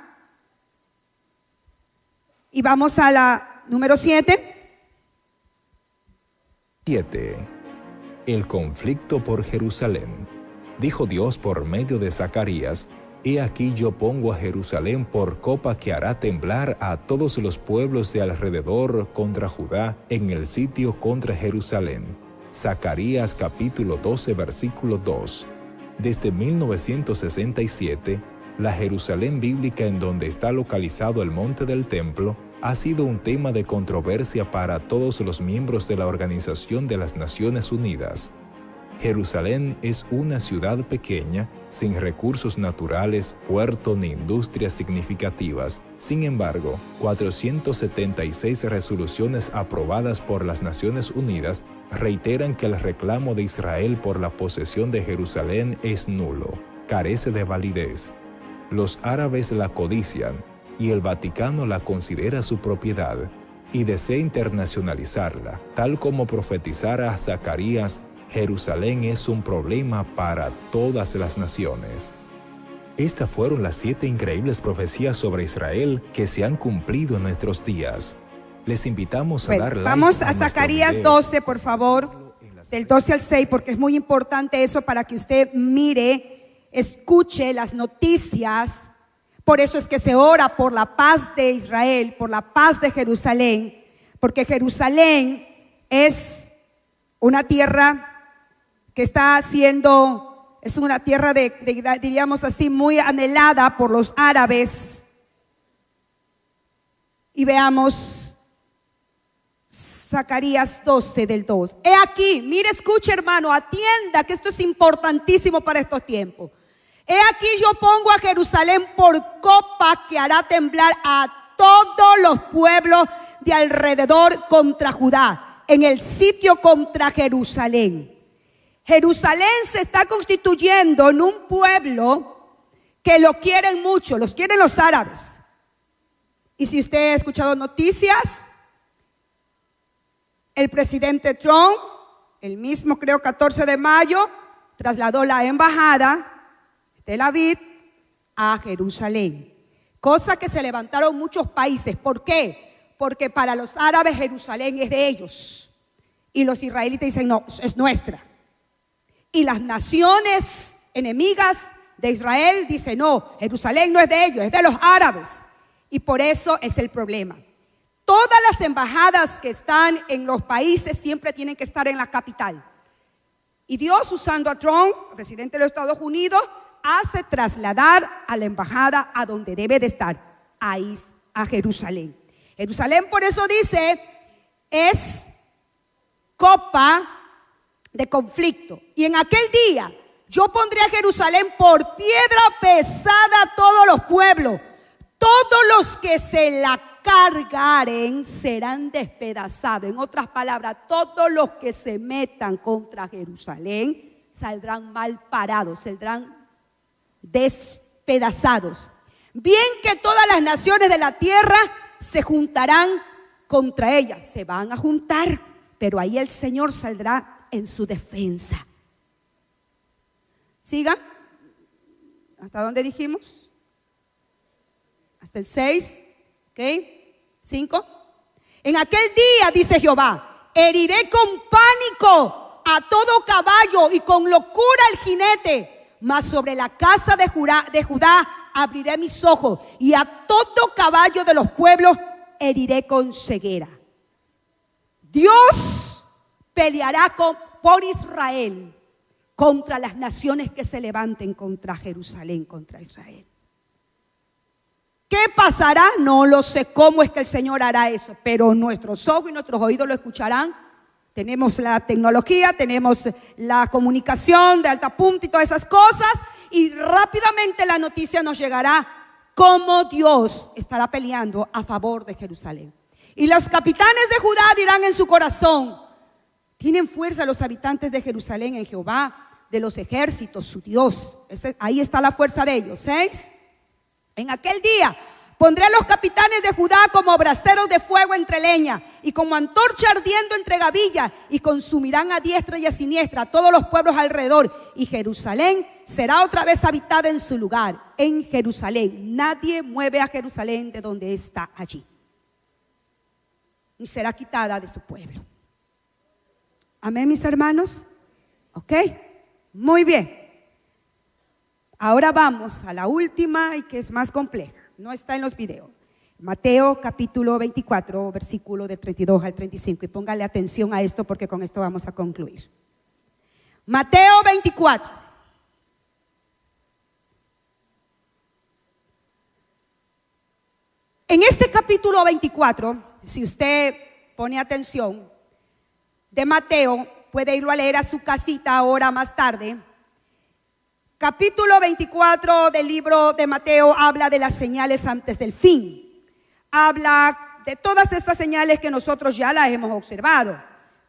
Y vamos a la número 7. 7. El conflicto por Jerusalén. Dijo Dios por medio de Zacarías, he aquí yo pongo a Jerusalén por copa que hará temblar a todos los pueblos de alrededor contra Judá en el sitio contra Jerusalén. Zacarías capítulo 12 versículo 2. Desde 1967, la Jerusalén bíblica en donde está localizado el monte del templo ha sido un tema de controversia para todos los miembros de la Organización de las Naciones Unidas. Jerusalén es una ciudad pequeña, sin recursos naturales, puerto ni industrias significativas. Sin embargo, 476 resoluciones aprobadas por las Naciones Unidas reiteran que el reclamo de Israel por la posesión de Jerusalén es nulo, carece de validez. Los árabes la codician y el Vaticano la considera su propiedad y desea internacionalizarla, tal como profetizara Zacarías. Jerusalén es un problema para todas las naciones. Estas fueron las 7 increíbles profecías sobre Israel que se han cumplido en nuestros días. Les invitamos a dar like. Vamos a Zacarías 12, por favor, del 12 al 6, porque es muy importante eso para que usted mire, escuche las noticias. Por eso es que se ora por la paz de Israel, por la paz de Jerusalén, porque Jerusalén es una tierra que está siendo, es una tierra diríamos así, muy anhelada por los árabes. Y veamos Zacarías 12 del 2. He aquí, mire, escuche hermano, atienda que esto es importantísimo para estos tiempos. He aquí yo pongo a Jerusalén por copa que hará temblar a todos los pueblos de alrededor contra Judá, en el sitio contra Jerusalén. Jerusalén se está constituyendo en un pueblo que lo quieren mucho, los quieren los árabes. Y si usted ha escuchado noticias, el presidente Trump, el mismo creo 14 de mayo, trasladó la embajada de Tel Aviv a Jerusalén. Cosa que se levantaron muchos países. ¿Por qué? Porque para los árabes Jerusalén es de ellos. Y los israelitas dicen, no, es nuestra. Y las naciones enemigas de Israel dicen, no, Jerusalén no es de ellos, es de los árabes. Y por eso es el problema. Todas las embajadas que están en los países siempre tienen que estar en la capital. Y Dios, usando a Trump, presidente de los Estados Unidos, hace trasladar a la embajada a donde debe de estar, ahí, a Jerusalén. Jerusalén, por eso dice, es copa de conflicto. Y en aquel día yo pondré a Jerusalén por piedra pesada a todos los pueblos. Todos los que se la cargaren serán despedazados. En otras palabras, todos los que se metan contra Jerusalén saldrán mal parados, saldrán despedazados. Bien que todas las naciones de la tierra se juntarán contra ella. Se van a juntar, pero ahí el Señor saldrá en su defensa. Siga. ¿Hasta dónde dijimos? Hasta el 6. ¿Ok? 5. En aquel día, dice Jehová, heriré con pánico a todo caballo y con locura al jinete, mas sobre la casa de Judá abriré mis ojos, y a todo caballo de los pueblos heriré con ceguera. Dios peleará por Israel contra las naciones que se levanten contra Jerusalén, contra Israel. ¿Qué pasará? No lo sé cómo es que el Señor hará eso, pero nuestros ojos y nuestros oídos lo escucharán. Tenemos la tecnología, tenemos la comunicación de alta punta y todas esas cosas, y rápidamente la noticia nos llegará cómo Dios estará peleando a favor de Jerusalén. Y los capitanes de Judá dirán en su corazón: tienen fuerza los habitantes de Jerusalén en Jehová de los ejércitos, su Dios. Ahí está la fuerza de ellos. 6. En aquel día pondré a los capitanes de Judá como braseros de fuego entre leña y como antorcha ardiendo entre gavillas, y consumirán a diestra y a siniestra a todos los pueblos alrededor, y Jerusalén será otra vez habitada en su lugar. En Jerusalén nadie mueve a Jerusalén de donde está allí, ni será quitada de su pueblo. Amén, mis hermanos. Ok, muy bien. Ahora vamos a la última y que es más compleja. No está en los videos. Mateo capítulo 24, versículo del 32 al 35. Y póngale atención a esto porque con esto vamos a concluir. Mateo 24. En este capítulo 24, si usted pone atención, de Mateo, puede irlo a leer a su casita ahora más tarde. Capítulo 24 del libro de Mateo habla de las señales antes del fin. Habla de todas estas señales que nosotros ya las hemos observado.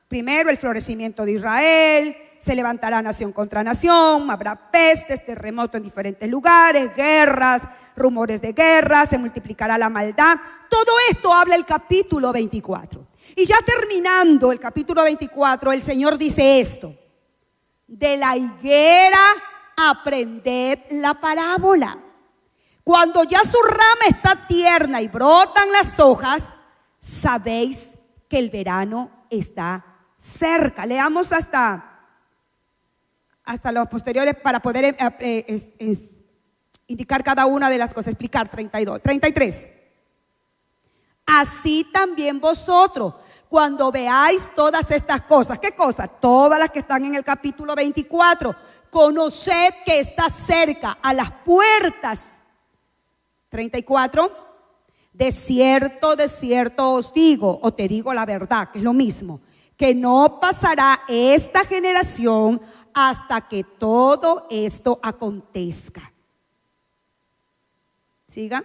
Primero, el florecimiento de Israel, se levantará nación contra nación, habrá pestes, terremotos en diferentes lugares, guerras, rumores de guerra, se multiplicará la maldad. Todo esto habla el capítulo 24. Y ya terminando el capítulo 24, el Señor dice esto: de la higuera aprended la parábola. Cuando ya su rama está tierna y brotan las hojas, sabéis que el verano está cerca. Leamos hasta los posteriores para poder indicar cada una de las cosas, explicar. 33. Así también vosotros, cuando veáis todas estas cosas. ¿Qué cosas? Todas las que están en el capítulo 24. Conoced que está cerca, a las puertas. 34. De cierto os digo, o te digo la verdad, que es lo mismo, que no pasará esta generación hasta que todo esto acontezca. Siga.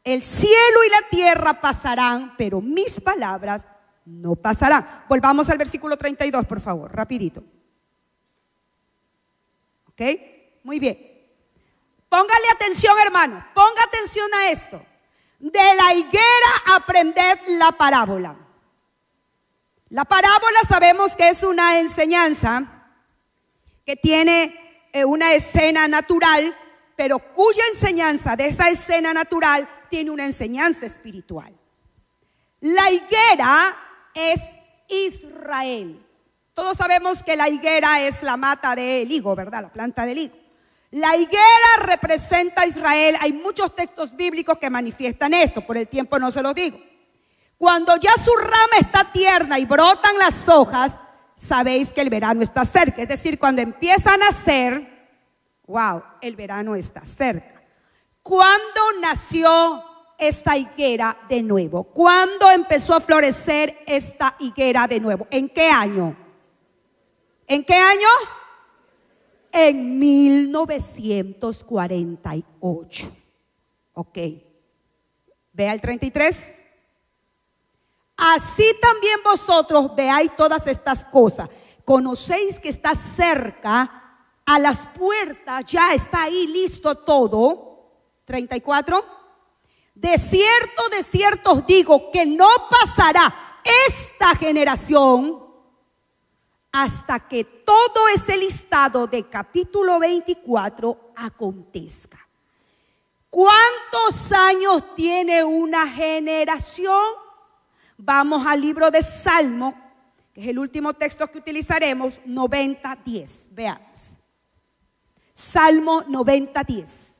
El cielo y la tierra pasarán, pero mis palabras no pasarán. Volvamos al versículo 32, por favor, rapidito. ¿Ok? Muy bien. Póngale atención, hermano. Ponga atención a esto. De la higuera aprended la parábola. La parábola sabemos que es una enseñanza que tiene una escena natural, pero cuya enseñanza de esa escena natural tiene una enseñanza espiritual. La higuera es Israel. Todos sabemos que la higuera es la mata del higo, ¿verdad? La planta del higo. La higuera representa a Israel. Hay muchos textos bíblicos que manifiestan esto, por el tiempo no se lo digo. Cuando ya su rama está tierna y brotan las hojas, sabéis que el verano está cerca. Es decir, cuando empieza a nacer, wow, el verano está cerca. ¿Cuándo nació esta higuera de nuevo? ¿Cuándo empezó a florecer esta higuera de nuevo? ¿En qué año? ¿En qué año? En 1948. Ok. Vea el 33. Así también vosotros veáis todas estas cosas. Conocéis que está cerca, a las puertas, ya está ahí listo todo. 34. De cierto os digo que no pasará esta generación hasta que todo ese listado de capítulo 24 acontezca. ¿Cuántos años tiene una generación? Vamos al libro de Salmo, que es el último texto que utilizaremos, 90:10. Veamos. Salmo 90:10.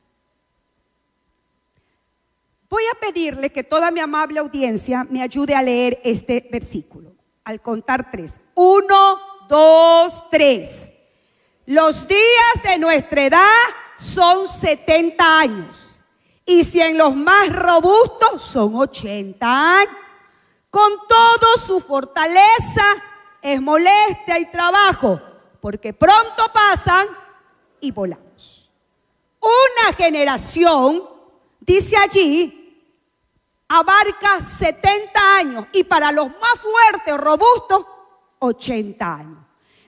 Voy a pedirle que toda mi amable audiencia me ayude a leer este versículo. Al contar 3. 1, 2, 3. Los días de nuestra edad son 70 años. Y si en los más robustos son 80 años. Con todo su fortaleza es molestia y trabajo, porque pronto pasan y volamos. Una generación, dice allí, abarca 70 años y para los más fuertes o robustos, 80 años.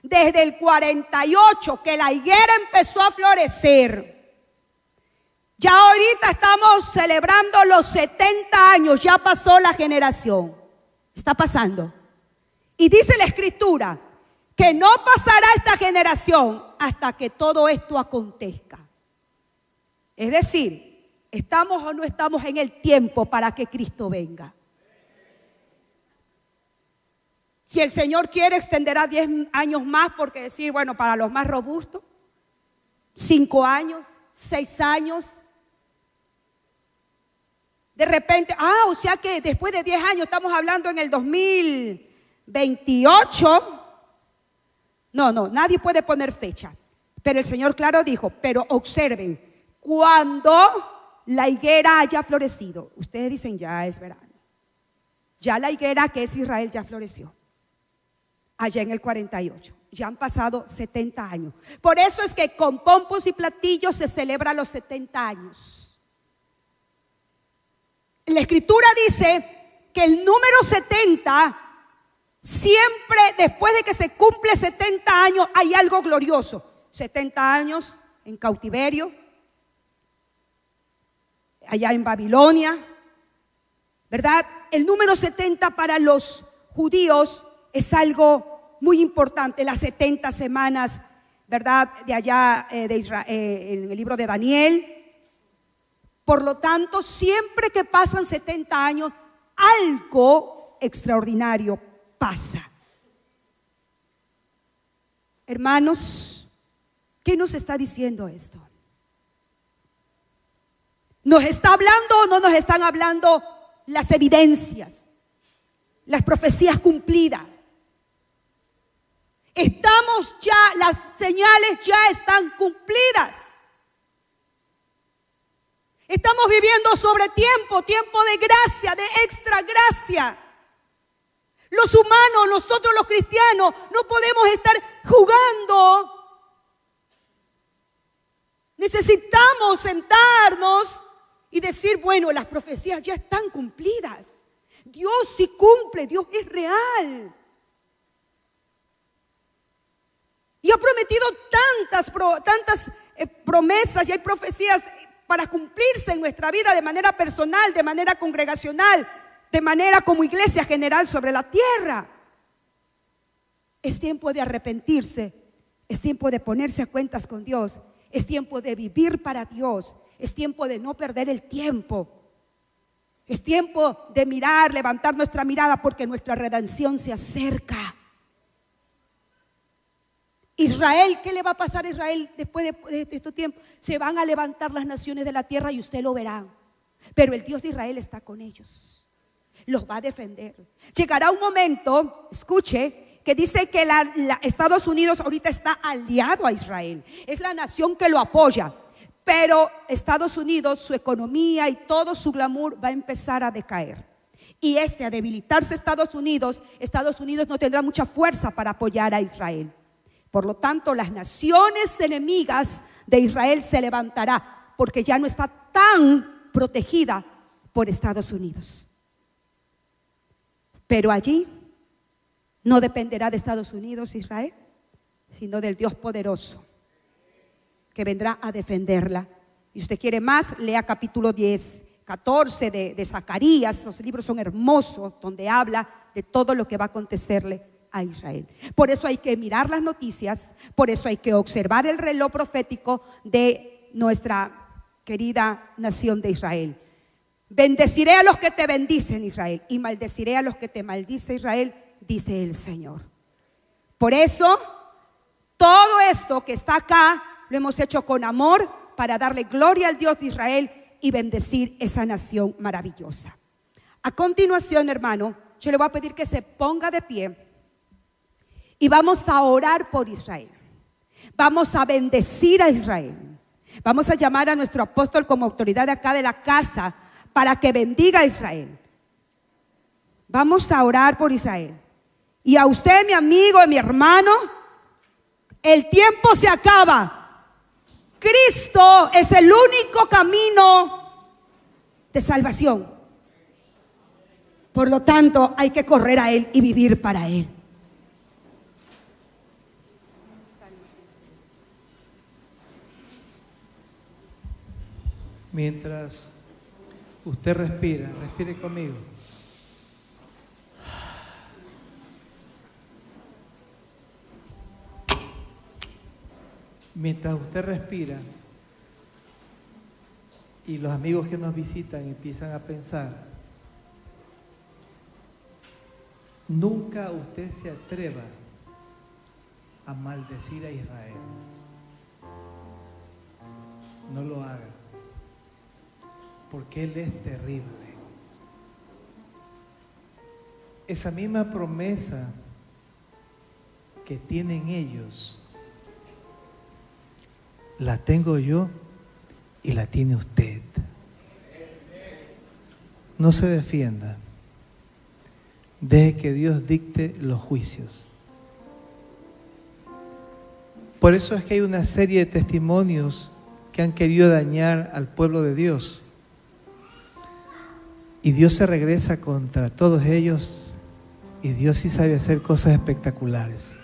Desde el 48 que la higuera empezó a florecer, ya ahorita estamos celebrando los 70 años, ya pasó la generación. Está pasando. Y dice la Escritura que no pasará esta generación hasta que todo esto acontezca. Es decir, ¿estamos o no estamos en el tiempo para que Cristo venga? Si el Señor quiere, extenderá 10 años más, porque decir, bueno, para los más robustos, 5 años, 6 años. De repente, o sea que después de 10 años, estamos hablando en el 2028. No, nadie puede poner fecha. Pero el Señor claro dijo, pero observen, cuando la higuera haya florecido, ustedes dicen ya es verano. Ya la higuera que es Israel ya floreció. Allá en el 48. Ya han pasado 70 años. Por eso es que con pompos y platillos se celebra los 70 años. La Escritura dice que el número 70, siempre después de que se cumple 70 años, hay algo glorioso. 70 años en cautiverio, allá en Babilonia, ¿verdad? El número 70 para los judíos es algo muy importante, las 70 semanas, ¿verdad? De allá de Israel, en el libro de Daniel. Por lo tanto, siempre que pasan 70 años, algo extraordinario pasa. Hermanos, ¿qué nos está diciendo esto? ¿Nos está hablando o no nos están hablando las evidencias, las profecías cumplidas? Estamos ya, las señales ya están cumplidas. Estamos viviendo sobre tiempo de gracia, de extra gracia. Los humanos, nosotros los cristianos, no podemos estar jugando. Necesitamos sentarnos y decir, bueno, las profecías ya están cumplidas. Dios sí cumple, Dios es real. Y ha prometido tantas promesas y hay profecías para cumplirse en nuestra vida de manera personal, de manera congregacional, de manera como iglesia general sobre la tierra. Es tiempo de arrepentirse, es tiempo de ponerse a cuentas con Dios, es tiempo de vivir para Dios, es tiempo de no perder el tiempo. Es tiempo de mirar, levantar nuestra mirada porque nuestra redención se acerca. Israel, ¿qué le va a pasar a Israel después de estos tiempos? Se van a levantar las naciones de la tierra y usted lo verá. Pero el Dios de Israel está con ellos. Los va a defender. Llegará un momento, escuche, que dice que Estados Unidos ahorita está aliado a Israel. Es la nación que lo apoya. Pero Estados Unidos, su economía y todo su glamour va a empezar a decaer. Y a debilitarse Estados Unidos no tendrá mucha fuerza para apoyar a Israel. Por lo tanto, las naciones enemigas de Israel se levantará porque ya no está tan protegida por Estados Unidos. Pero allí no dependerá de Estados Unidos, Israel, sino del Dios poderoso que vendrá a defenderla. Y usted quiere más, lea capítulo 10, 14 de Zacarías. Esos libros son hermosos, donde habla de todo lo que va a acontecerle a Israel. Por eso hay que mirar las noticias, por eso hay que observar el reloj profético de nuestra querida nación de Israel. Bendeciré a los que te bendicen, Israel, y maldeciré a los que te maldice, Israel, dice el Señor. Por eso, todo esto que está acá lo hemos hecho con amor para darle gloria al Dios de Israel y bendecir esa nación maravillosa. A continuación, hermano, yo le voy a pedir que se ponga de pie y vamos a orar por Israel. Vamos a bendecir a Israel. Vamos a llamar a nuestro apóstol como autoridad de acá de la casa para que bendiga a Israel. Vamos a orar por Israel. Y a usted, mi amigo y mi hermano, el tiempo se acaba. Cristo es el único camino de salvación. Por lo tanto, hay que correr a Él y vivir para Él. Mientras usted respira, respire conmigo. Mientras usted respira y los amigos que nos visitan empiezan a pensar, nunca usted se atreva a maldecir a Israel. No lo haga, porque Él es terrible. Esa misma promesa que tienen ellos, la tengo yo y la tiene usted. No se defienda. Deje que Dios dicte los juicios. Por eso es que hay una serie de testimonios que han querido dañar al pueblo de Dios. Y Dios se regresa contra todos ellos, y Dios sí sabe hacer cosas espectaculares.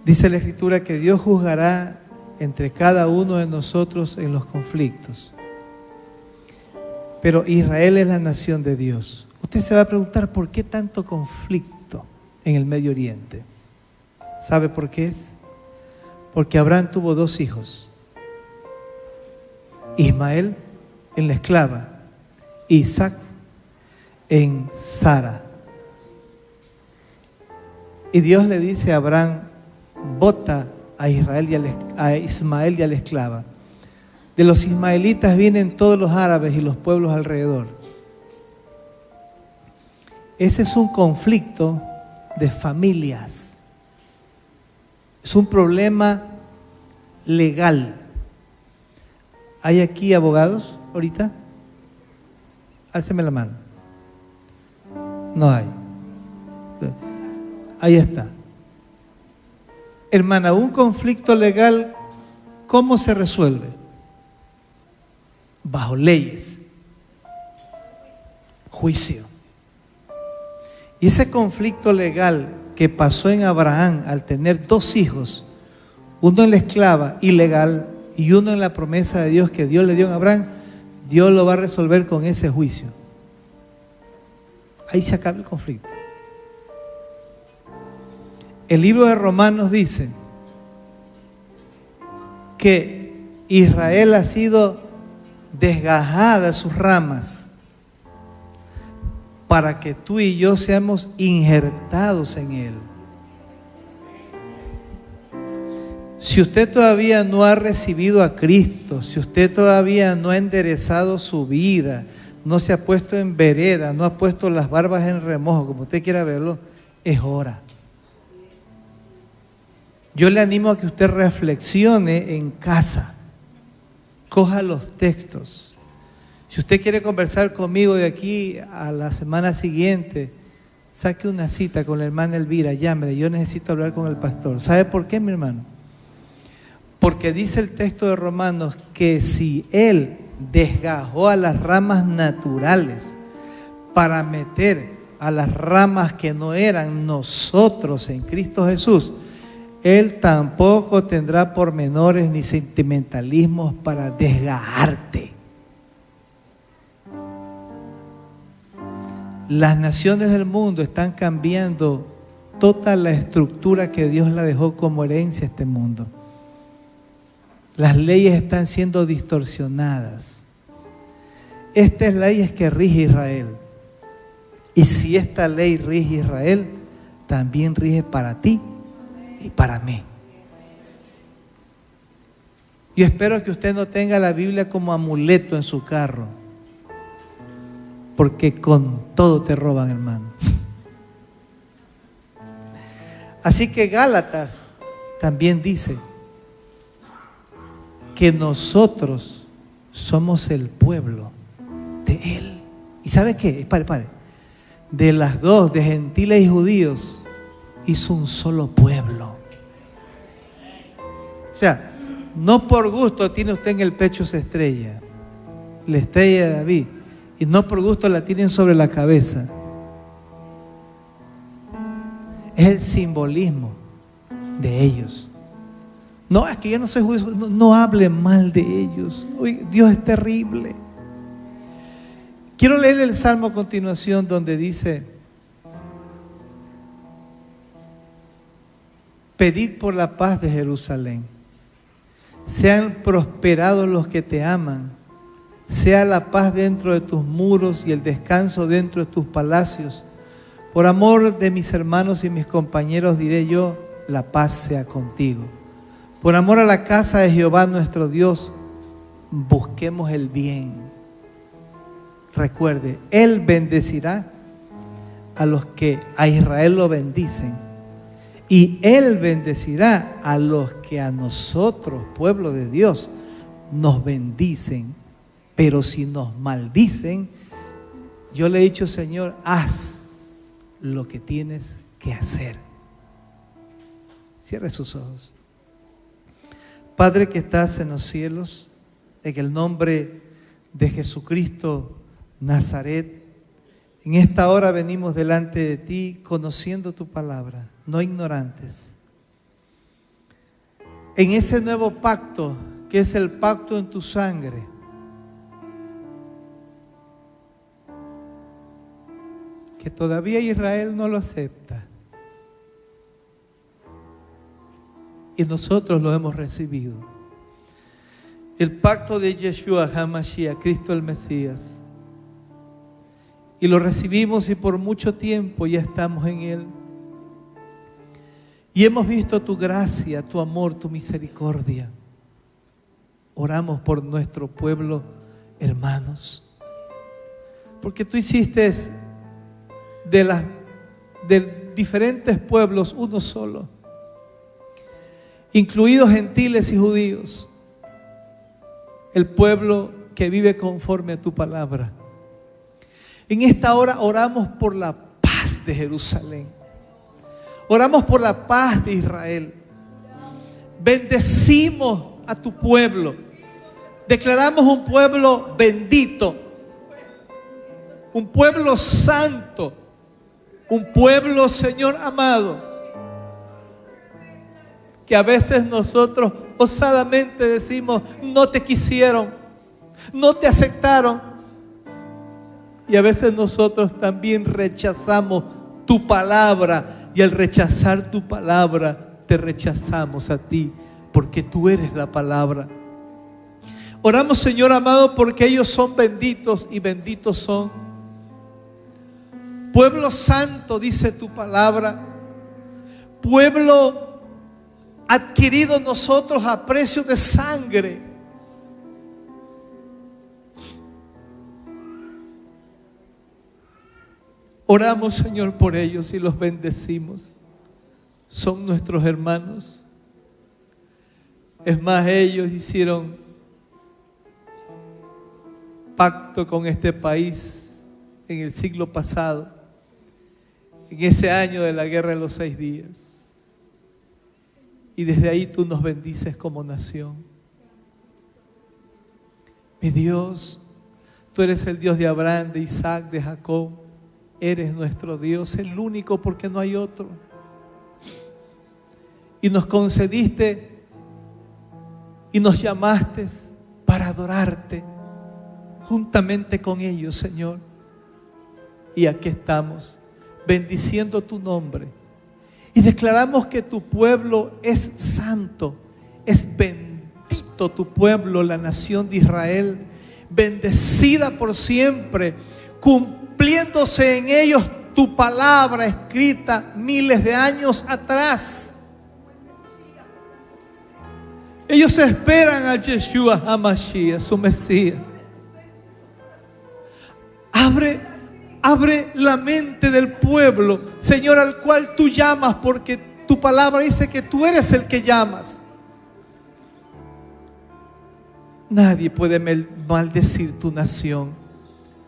Dice la Escritura que Dios juzgará entre cada uno de nosotros en los conflictos. Pero Israel es la nación de Dios. Usted se va a preguntar, ¿por qué tanto conflicto en el Medio Oriente? ¿Sabe por qué es? Porque Abraham tuvo 2 hijos. Ismael en la esclava, Isaac en Sara. Y Dios le dice a Abraham: bota a Ismael y a la esclava. De los ismaelitas vienen todos los árabes y los pueblos alrededor. Ese es un conflicto de familias. Es un problema legal. ¿Hay aquí abogados ahorita? Álceme la mano. No hay. Ahí está. Hermana, un conflicto legal, ¿cómo se resuelve? Bajo leyes. Juicio. Y ese conflicto legal que pasó en Abraham al tener 2 hijos, uno en la esclava ilegal y uno en la promesa de Dios que Dios le dio a Abraham, Dios lo va a resolver con ese juicio. Ahí se acaba el conflicto. El libro de Romanos dice que Israel ha sido desgajada de sus ramas para que tú y yo seamos injertados en él. Si usted todavía no ha recibido a Cristo, si usted todavía no ha enderezado su vida, no se ha puesto en vereda, no ha puesto las barbas en remojo, como usted quiera verlo, es hora. Yo le animo a que usted reflexione en casa, coja los textos. Si usted quiere conversar conmigo de aquí a la semana siguiente, saque una cita con la hermana Elvira, llámele, yo necesito hablar con el pastor. ¿Sabe por qué, mi hermano? Porque dice el texto de Romanos que si Él desgajó a las ramas naturales para meter a las ramas que no eran nosotros en Cristo Jesús, Él tampoco tendrá pormenores ni sentimentalismos para desgajarte. Las naciones del mundo están cambiando toda la estructura que Dios la dejó como herencia a este mundo. Las leyes están siendo distorsionadas. Esta es la ley que rige Israel. Y si esta ley rige Israel, también rige para ti y para mí. Yo espero que usted no tenga la Biblia como amuleto en su carro, porque con todo te roban, hermano. Así que Gálatas también dice que nosotros somos el pueblo de Él. ¿Y sabe qué? Pare. De las dos, de gentiles y judíos, hizo un solo pueblo. O sea, no por gusto tiene usted en el pecho esa estrella, la estrella de David, y no por gusto la tienen sobre la cabeza. Es el simbolismo de ellos. No, es que yo no soy judío, no hable mal de ellos. Uy, Dios es terrible. Quiero leer el Salmo a continuación donde dice: pedid por la paz de Jerusalén, sean prosperados los que te aman, sea la paz dentro de tus muros y el descanso dentro de tus palacios. Por amor de mis hermanos y mis compañeros diré yo, la paz sea contigo. Por amor a la casa de Jehová nuestro Dios, busquemos el bien. Recuerde, Él bendecirá a los que a Israel lo bendicen, y Él bendecirá a los que a nosotros, pueblo de Dios, nos bendicen. Pero si nos maldicen, yo le he dicho: Señor, haz lo que tienes que hacer. Cierre sus ojos. Padre que estás en los cielos, en el nombre de Jesucristo Nazaret, en esta hora venimos delante de ti conociendo tu palabra, no ignorantes. En ese nuevo pacto, que es el pacto en tu sangre, que todavía Israel no lo acepta, y nosotros lo hemos recibido. El pacto de Yeshua HaMashiach, Cristo el Mesías. Y lo recibimos y por mucho tiempo ya estamos en Él. Y hemos visto tu gracia, tu amor, tu misericordia. Oramos por nuestro pueblo, hermanos. Porque tú hiciste de diferentes pueblos uno solo, incluidos gentiles y judíos, el pueblo que vive conforme a tu palabra. En esta hora oramos por la paz de Jerusalén, oramos por la paz de Israel, bendecimos a tu pueblo, declaramos un pueblo bendito, un pueblo santo, un pueblo, Señor amado, que a veces nosotros osadamente decimos: no te quisieron, no te aceptaron. Y a veces nosotros también rechazamos tu palabra, y al rechazar tu palabra te rechazamos a ti, porque tú eres la palabra. Oramos, Señor amado, porque ellos son benditos y benditos son. Pueblo santo, dice tu palabra, pueblo adquirido nosotros a precio de sangre. Oramos, Señor, por ellos y los bendecimos. Son nuestros hermanos. Es más, ellos hicieron pacto con este país en el siglo pasado, en ese año de la guerra de los 6 días. Y desde ahí tú nos bendices como nación. Mi Dios, tú eres el Dios de Abraham, de Isaac, de Jacob. Eres nuestro Dios, el único, porque no hay otro. Y nos concediste y nos llamaste para adorarte juntamente con ellos, Señor. Y aquí estamos, bendiciendo tu nombre. Y declaramos que tu pueblo es santo, es bendito tu pueblo, la nación de Israel, bendecida por siempre, cumpliéndose en ellos tu palabra escrita miles de años atrás. Ellos esperan a Yeshua HaMashiach, su Mesías. Abre la mente del pueblo, Señor, al cual tú llamas, porque tu palabra dice que tú eres el que llamas. Nadie puede maldecir tu nación,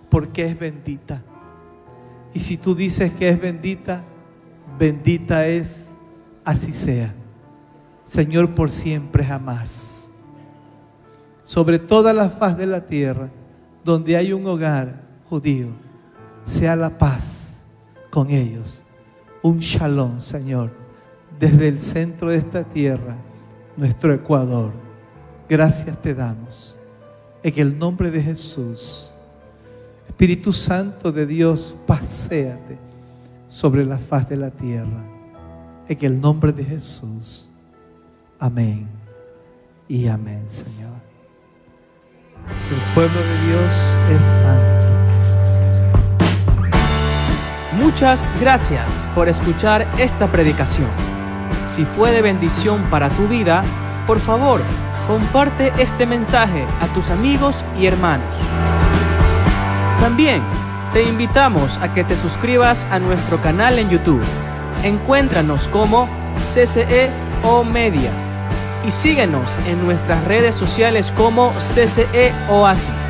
porque es bendita. Y si tú dices que es bendita, bendita es, así sea. Señor, por siempre jamás. Sobre toda la faz de la tierra, donde hay un hogar judío, sea la paz con ellos. Un shalom, Señor, desde el centro de esta tierra, nuestro Ecuador. Gracias te damos. En el nombre de Jesús. Espíritu Santo de Dios, paséate sobre la faz de la tierra. En el nombre de Jesús. Amén y amén, Señor. El pueblo de Dios es santo. Muchas gracias por escuchar esta predicación. Si fue de bendición para tu vida, por favor, comparte este mensaje a tus amigos y hermanos. También te invitamos a que te suscribas a nuestro canal en YouTube. Encuéntranos como CCE O Media y síguenos en nuestras redes sociales como CCE Oasis.